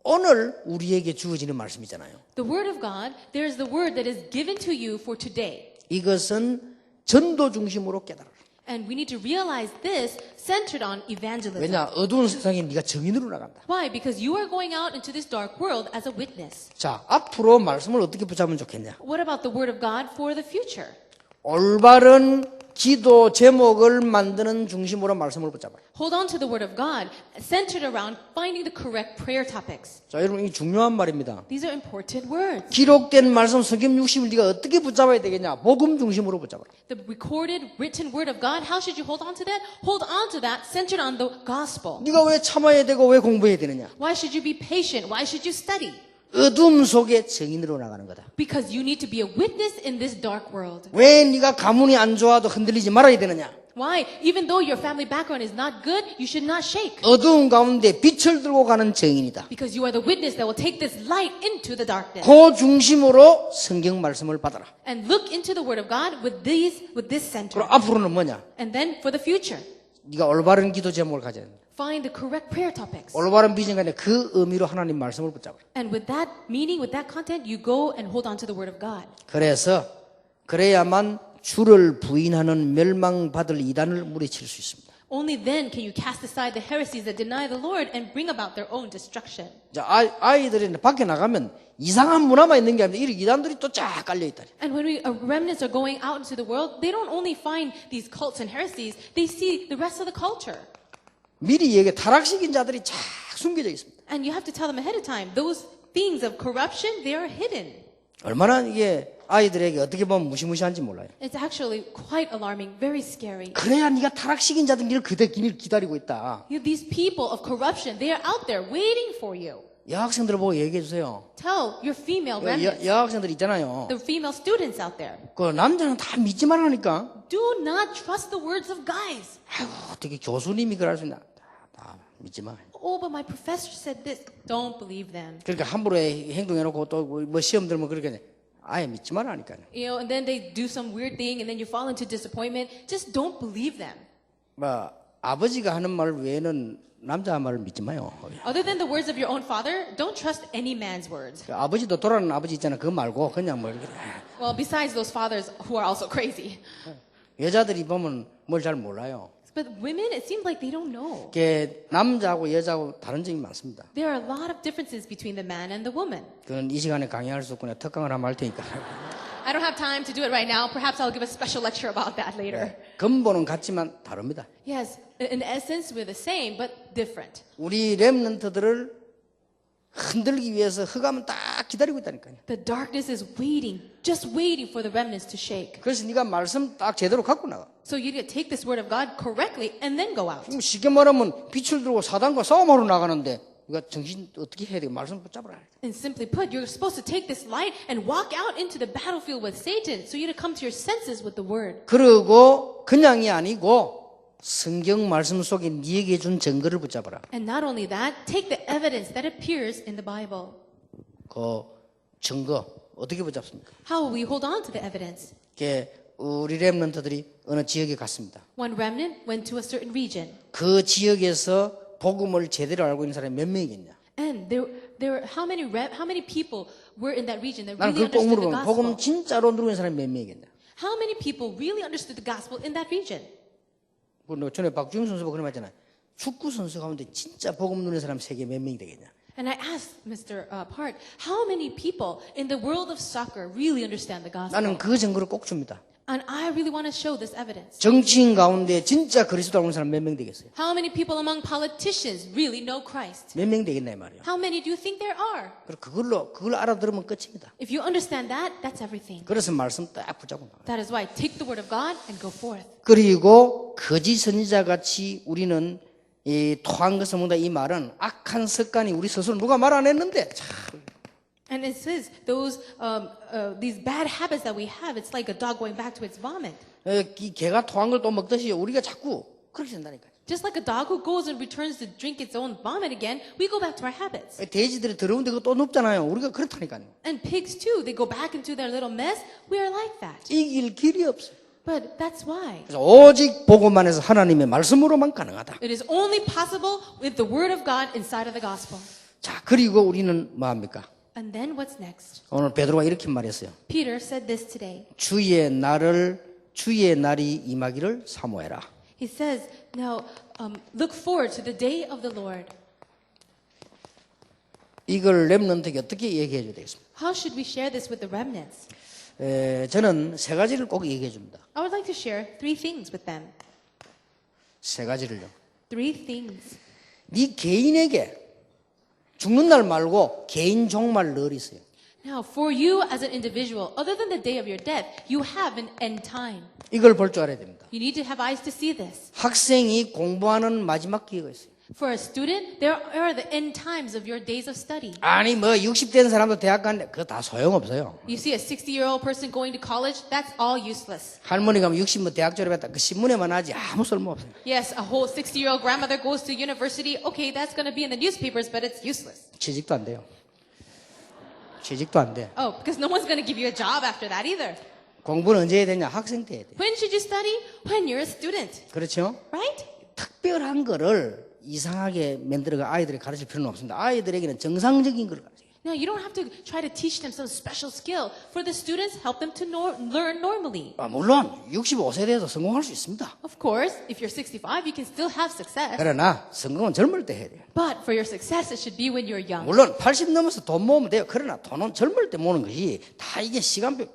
오늘 우리에게 주어지는 말씀이잖아요. The word of God, there is the word that is given to you for today. 이것은 전도 중심으로 깨달아라. And we need to realize this centered on evangelism. 왜냐? 어두운 세상에 네가 증인으로 나간다. Why? Because you are going out into this dark world as a witness. 자, 앞으로 말씀을 어떻게 붙잡으면 좋겠냐? What about the word of God for the future? 올바른 기도 제목을 만드는 중심으로 말씀을 붙잡아요. Hold on to the word of God, centered around finding the correct prayer topics. 자, 여러분, 이 중요한 말입니다. These are important words. 기록된 말씀 성경 60을 네가 어떻게 붙잡아야 되겠냐? 복음 중심으로 붙잡아라. The recorded, written word of God, how should you hold on to that? Hold on to that centered on the gospel. 네가 왜 참아야 되고 왜 공부해야 되느냐? Why should you be patient? Why should you study? 어둠 속에 증인으로 나가는 거다. Because you need to be a witness in this dark world. 왜 네가 가문이 안 좋아도 흔들리지 말아야 되느냐? Why? Even though your family background is not good, you should not shake. 어두운 가운데 빛을 들고 가는 증인이다. Because you are the witness that will take this light into the darkness. 그 중심으로 성경 말씀을 받아라. And look into the word of God with this center. 그럼 앞으로는 뭐냐? And then for the future, 네가 올바른 기도 제목을 가져야 된다. find the correct prayer topics. 올바른 비전 가운데 그 의미로 하나님 말씀을 붙잡아라. And with that meaning, with that content, you go and hold on to the word of God. 그래야만 주를 부인하는 멸망받을 이단을 물리칠 수 있습니다. Only then can you cast aside the heresies that deny the Lord and bring about their own destruction. 자, 아이들이 밖에 나가면 이상한 문화만 있는 게 아니라 이 이단들이 또 쫙 깔려 있다. And when remnants are going out into the world, they don't only find these cults and heresies, they see the rest of the culture. 미리 얘기 타락시킨 자들이 쫙 숨겨져 있습니다. And you have to tell them ahead of time, those things of corruption, they are hidden. 얼마나 이게 아이들에게 어떻게 보면 무시무시한지 몰라요. It's actually quite alarming, very scary. 그래야 네가 타락시킨 자들 길 기다리고 있다. These people of corruption, they are out there waiting for you. 여학생들 보고 얘기해 주세요. Tell your female remnants, 여학생들 있잖아요. the female students out there, 그 남자는 다 믿지만 하니까 do not trust the words of guys. 아유, 어떻게 교수님이 그럴 수 있나? 다 믿지마. Oh, but my professor said this. Don't believe them. 그러니까 함부로 행동해놓고 또 뭐 시험 들면 그렇게 아예 믿지 말라니까요. You know, and then they do some weird thing and then you fall into disappointment. Just don't believe them. 뭐 아버지가 하는 말 외에는 남자 말을 믿지 마요. Other than the words of your own father, don't trust any man's words. 아버지도 돌아가는 아버지 있잖아. 그거 말고 그냥 뭐 이렇게. Well, besides those fathers who are also crazy. 여자들이 보면 뭘 잘 몰라요. But women, it seems like they don't know. 이게 남자하고 여자하고 다른 점이 많습니다. There are a lot of differences between the man and the woman. 그건 이 시간에 강의할 수 없구나. 특강을 한번 할 테니까. I don't have time to do it right now. Perhaps I'll give a special lecture about that later. 근본은 같지만 다릅니다. Yes, in essence, we're the same, but different. 우리 렘넌트들을 흔들기 위해서 흑암은 딱 기다리고 있다니까요. The darkness is waiting, just waiting for the remnants to shake. 그래서 네가 말씀 딱 제대로 갖고 나가. So you need to take this word of God correctly and then go out. 쉽게 말하면 빛을 들고 사단과 싸움하러 나가는데 네가 정신 어떻게 해야 돼? 말씀 붙잡아라. And simply put, you're supposed to take this light and walk out into the battlefield with Satan. So you need to come to your senses with the word. 그리고 그냥이 아니고 성경 말씀 속에 네게 준 증거를 붙잡아라. And not only that, take the evidence that appears in the Bible. 그 증거 어떻게 붙잡습니까? How will we hold on to the evidence? 우리 렘넌트들이 어느 지역에 갔습니다. One remnant went to a certain region. 그 지역에서 복음을 제대로 알고 있는 사람이 몇 명이겠냐? And how many people were in that region that 나는 really 그걸 꼭 understood the 물어보면 복음 gospel? 진짜로 누르는 사람이 몇 명이겠냐? How many people really understood the gospel in that region? 전에 박주영 선수가 그런 말 했잖아요. 축구 선수 가운데 진짜 복음 누르는 사람 세계 몇 명이 되겠냐? And I asked Mr. Park, how many people in the world of soccer really understand the gospel? 나는 그 증거를 꼭 줍니다. And I really want to show this evidence. 정치인 가운데 진짜 그리스도 알고 있는 사람 몇 명 되겠어요? How many people among politicians really know Christ? 몇 명 되겠나 이 말이에요. How many do you think there are? 그걸 알아들으면 끝입니다. If you understand that, that's everything. 그래서 말씀 딱 붙잡고 나가요. That is why take the word of God and go forth. 그리고 거짓 선지자 같이 우리는 이 토한 것을 먹는다 이 말은 악한 습관이 우리 스스로 누가 말 안 했는데 참. And it says these bad habits that we have, it's like a dog going back to its vomit. 이 개가 토한 걸 또 먹듯이 우리가 자꾸 그렇게 된다니까요. Just like a dog who goes and returns to drink its own vomit again, we go back to our habits. 돼지들이 더러운데 그거 또 눕잖아요. 우리가 그렇다니까요. And pigs too, they go back into their little mess. We are like that. 이길 길이 없어요. But that's why. 그래서 오직 복음만 해서 하나님의 말씀으로만 가능하다. It is only possible with the word of God inside of the gospel. 자, 그리고 우리는 뭐 합니까? And then what's next? 오늘 베드로가 이렇게 말했어요. Peter said this today. 주의 날이 임하기를 사모해라. He says, now look forward to the day of the Lord. 이걸 렘넌트에게 어떻게 얘기해 줘야 되겠습니까? How should we share this with the remnants? 저는 세 가지를 꼭 얘기해 줍니다. I would like to share 3 things with them. 세 가지를요. 3 things. 네 개인에게 죽는 날 말고 개인 종말 늘 있어요. Now, for you as an individual, other than the day of your death, you have an end time. 이걸 볼 줄 알아야 됩니다. You need to have eyes to see this. 학생이 공부하는 마지막 기회가 있어요. For a student, there are the end times of your days of study. 아니 뭐 60된 사람도 대학 가는데 그거 다 소용없어요. You see a 60-year-old person going to college, that's all useless. 할머니가 60뭐 대학 졸업했다. 그 신문에만 하지 아무 쓸모없어요. Yes, a whole 60-year-old grandmother goes to university. Okay, that's going to be in the newspapers, but it's useless. 취직도 안 돼요. 취직도 안 돼. Oh, because no one's going to give you a job after that either. 공부는 언제 해야 되냐? 학생 때 해야 돼. When should you study? When you're a student, 그렇죠? right? 특별한 거를 이상하게 만들어가 아이들이 가르칠 필요는 없습니다. 아이들에게는 정상적인 걸 가르쳐요. Now, you don't have to try to teach them some special skill. For the students, help them to learn normally. 물론 65세 돼도 성공할 수 있습니다. Of course, if you're 65, you can still have success. 그러나 성공은 젊을 때 해야 돼요. But for your success, it should be when you're young. 물론 80 넘어서 돈 모으면 돼요. 그러나 돈은 젊을 때 모으는 것이 다 이게 시간표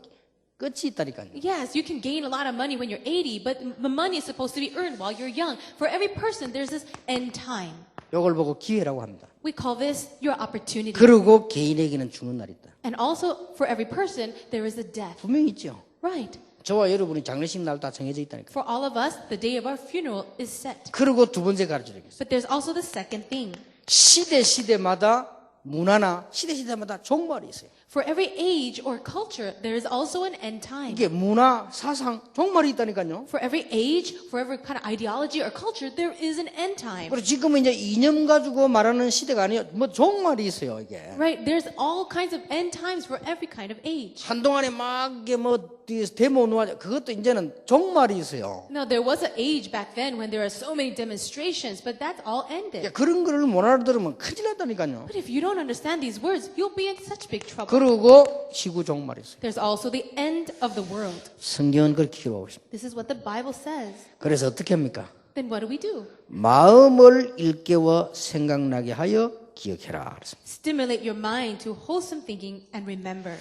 끝이 있다니까요. Yes, you can gain a lot of money when you're 80, but the money is supposed to be earned while you're young. For every person, there's this end time. 이걸 보고 기회라고 합니다. We call this your opportunity. 그리고 개인에게는 죽는 날이 있다. And also, for every person, there is a death. 분명히 있죠. Right. 저와 여러분이 장례식 날 다 정해져 있다니까. For all of us, the day of our funeral is set. 그리고 두 번째 가르쳐드리겠습니다. But there's also the second thing. 시대마다 문화나 시대마다 종말이 있어요. For every age or culture, there is also an end time. 이게 문화, 사상, 종말이 있다니까요. For every age, for every kind of ideology or culture, there is an end time. 그리고 지금은 이제 이념 가지고 말하는 시대가 아니에요. 뭐 종말이 있어요, 이게. Right? There's all kinds of end times for every kind of age. 한동안에 막 이게 뭐 데모 노아 그것도 이제는 종말이 있어요. Now, there was an age back then when there were so many demonstrations, but that's all ended. 그런 거를 못 알아들으면 큰일 났다니까요. But if you don't understand these words, you'll be in such big trouble. 그리고 지구 종말이 있어요. There's also the end of the world. 성경은 그렇게 기록하고 있습니다. This is what the Bible says. 그래서 어떻게 합니까? Then what do we do? 마음을 일깨워 생각나게 하여 기억해라. 그랬습니다. Stimulate your mind to wholesome thinking and remember.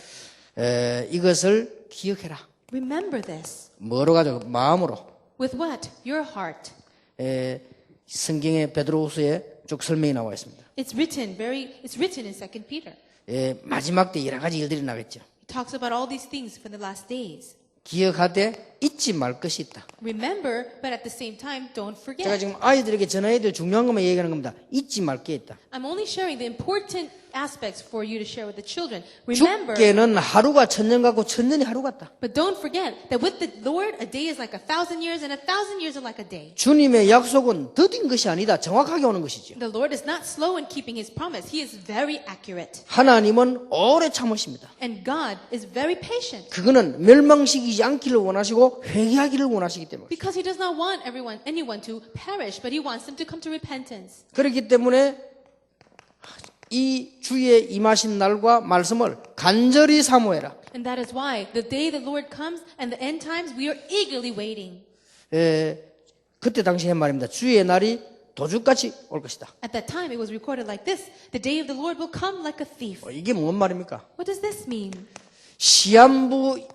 이것을 기억해라. Remember this. 뭐로 가지고? 마음으로. With what? Your heart. 성경의 베드로후서에 쭉 설명이 나와 있습니다. It's written in 2 Peter. 마지막 때 여러 가지 일들이 나겠죠. It talks about all these things for the last days. 기억하되 잊지 말 것이 있다. Remember, but at the same time, don't 제가 forget. 지금 아이들에게 전해야 될 중요한 것만 얘기하는 겁니다. 잊지 말 게 있다. I'm only sharing the important aspects for you to share with the children. Remember, 죽게는 하루가 천년 같고 천년이 하루 같다. but don't forget that with the Lord, a day is like 1,000 years and 1,000 years are like a day. 주님의 약속은 더딘 것이 아니다. 정확하게 오는 것이죠. The Lord is not slow in keeping His promise. He is very accurate. 하나님은 오래 참으십니다. And God is very patient 그거는 멸망시키지 않기를 원하시고 회개하기를 원하시기 때문에. because He does not want anyone to perish, but He wants them to come to repentance. 그렇기 때문에 이 주의 임하신 날과 말씀을 간절히 사모해라. And that is why the day the Lord comes and the end times, we are eagerly waiting. 그때 당시에 말입니다. 주의 날이 도둑같이 올 것이다. At that time, it was recorded like this: the day of the Lord will come like a thief. 이게 뭔 말입니까? What does this mean? 시한부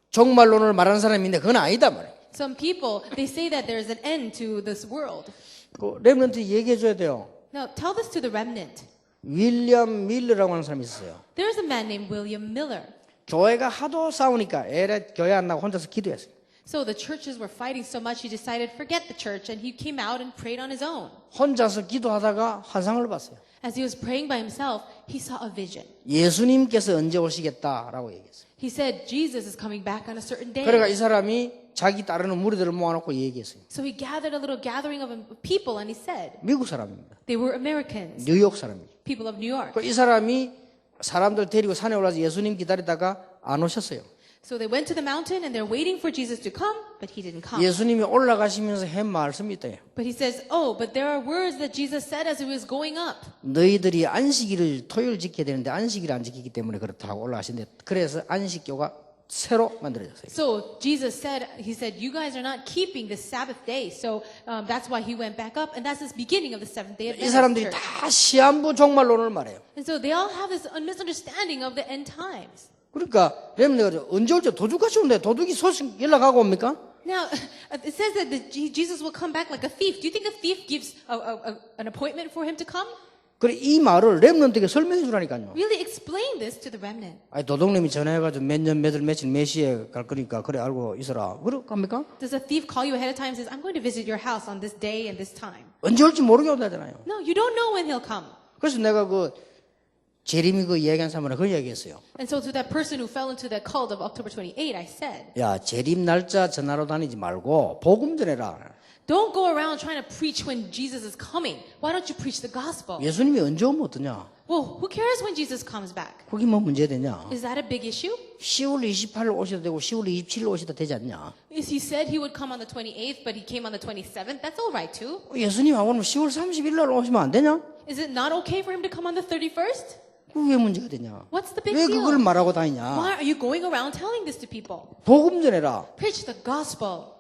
종말론을 말하는 사람인데 그건 아니다 말이에요. Some people, they say that there is an end to this world. 그 렘넌트 얘기해 줘야 돼요. Now, tell this to the remnant. 윌리엄 밀러라고 하는 사람이 있었어요. There is a man named William Miller. 교회가 하도 싸우니까 에라 교회 안 나고 혼자서 기도했어요. So the churches were fighting so much, he decided forget the church, and he came out and prayed on his own. 혼자서 기도하다가 환상을 봤어요. As he was praying by himself, he saw a vision. 예수님께서 언제 오시겠다라고 얘기했어요. He said Jesus is coming back on a certain day. 그러니까 이 사람이 자기 따르는 무리들을 모아놓고 얘기했어요. So he gathered a little gathering of people and he said, 미국 사람입니다. they were Americans, 뉴욕 사람이죠. people of New York. 이 사람이 사람들 데리고 산에 올라서 예수님 기다리다가 안 오셨어요. So they went to the mountain and they're waiting for Jesus to come, but he didn't come. 예수님이 올라가시면서 한 말씀이 있대요. But he says, oh, but there are words that Jesus said as he was going up. 너희들이 안식일을 토요일 지켜야 되는데 안식일을 안 지키기 때문에 그렇다고 올라가신대. 그래서 안식교가 새로 만들어졌어요. So Jesus said, he said, you guys are not keeping the Sabbath day. So that's why he went back up. And that's the beginning of the seventh day 이 Adventist 사람들이 church. 다 시한부 종말론을 말해요. And so they all have this misunderstanding of the end times. 그러니까 내가 언제 올지 도둑같이 온대. 도둑이 소식 연락하고 옵니까? Now, it says that Jesus will come back like a thief. Do you think a thief gives an appointment for him to come? 그래 이 말을 렘넌트에게 설명해 주라니까요. Really explain this to the remnant. 아니 도둑님이 전화해가지고 몇 년 몇월 며칠 몇 시에 갈 거니까 그래 알고 있어라. 그래 갑니까? Does a thief call you ahead of time and says, I'm going to visit your house on this day and this time? 언제 올지 모르게 온다잖아요. No, you don't know when he'll come. 그래서 내가 그 제림이 그 이야기한 사람은 그 이야기했어요. And so to that person who fell into that cult of October 28, I said, 야 제림 날짜 전화로 다니지 말고 복음 전해라. don't go around trying to preach when Jesus is coming. Why don't you preach the gospel? 예수님이 언제 오면 어떠냐? Well, who cares when Jesus comes back? 그게 뭐 문제되냐? Is that a big issue? 10월 28일 오셔도 되고 10월 27일 오셔도 되지 않냐? Is he said he would come on the 28th, but he came on the 27th? That's all right too. 예수님 안 오면 10월 31일 날 오시면 안 되냐? Is it not okay for him to come on the 31st? 그게 왜 문제가 되냐? What's the big 왜 deal? 그걸 말하고 다니냐? Why are you going around telling this to people? 복음 전해라. Preach the gospel.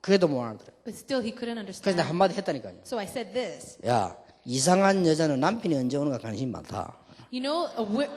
그래도 못 알아들어. But still he couldn't 그래서 understand. 내가 한마디 했다니까요. So I said this. 야 이상한 여자는 남편이 언제 오는가 관심이 많다. You know,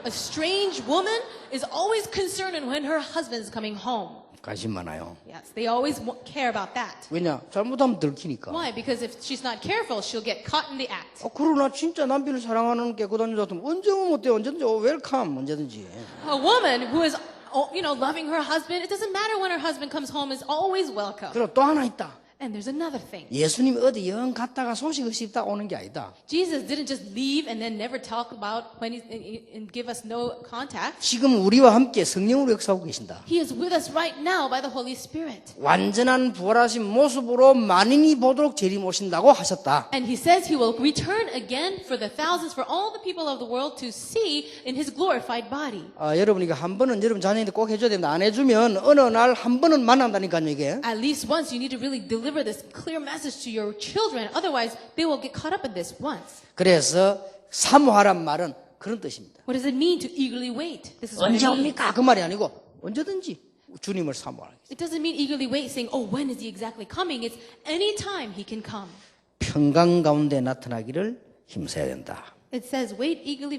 a strange woman is always concerned in when her husband is coming home. 관심 많아요. Yes, they always care about that. 왜냐? 잘못하면 들키니까. Why? Because if she's not careful, she'll get caught in the act. 그러나 진짜 남편을 사랑하는 깨끗한 여자 같으면 언제 오면 어때? 언제든지 웰컴 언제든지. A woman who is, loving her husband, it doesn't matter when her husband comes home, is always welcome. 그리고 또 하나 있다. And there's another thing. 예수님이 어디 영 갔다가 소식 없이 있다 오는 게 아니다. Jesus didn't just leave and then never talk about when and give us no contact. 지금 우리와 함께 성령으로 역사하고 계신다. He is with us right now by the Holy Spirit. 완전한 부활하신 모습으로 만인이 보도록 재림 오신다고 하셨다. And he says he will return again for the thousands, for all the people of the world to see in his glorified body. 여러분 이거 한 번은 여러분 자녀한테 꼭 해줘야 됩니다. 안 해주면 어느 날 한 번은 만난다니까요 이게. At least once you need to really deliver this clear message to your children. Otherwise, they will get caught up in this once. 그래서 사모하란 말은 그런 뜻입니다. What does it mean to eagerly wait? This is what 언제 it means. 옵니까? 그 말이 아니고 언제든지 주님을 사모하라. It doesn't mean eagerly wait, saying, oh, when is he exactly coming? It's any time he can come. 평강 가운데 나타나기를 힘써야 된다. It says, wait eagerly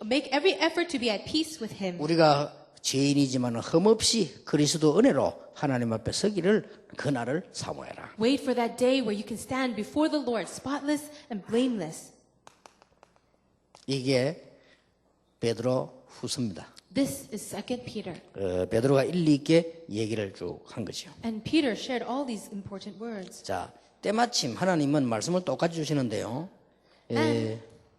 make every effort to be at peace with him. 우리가 죄인이지만 흠없이 그리스도 은혜로 하나님 앞에 서기를 그날을 사모해라. Wait for that day where you can stand before the Lord, spotless and blameless. 이게 베드로 후서입니다. This is 2 Peter. 베드로가 일리 있게 얘기를 쭉 한 거죠. And Peter shared all these important words. 자, 때마침 하나님은 말씀을 똑같이 주시는데요.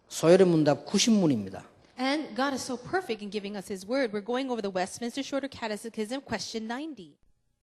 소열의 문답 90문입니다. And God is so perfect in giving us his word. We're going over the Westminster Shorter Catechism, question 90.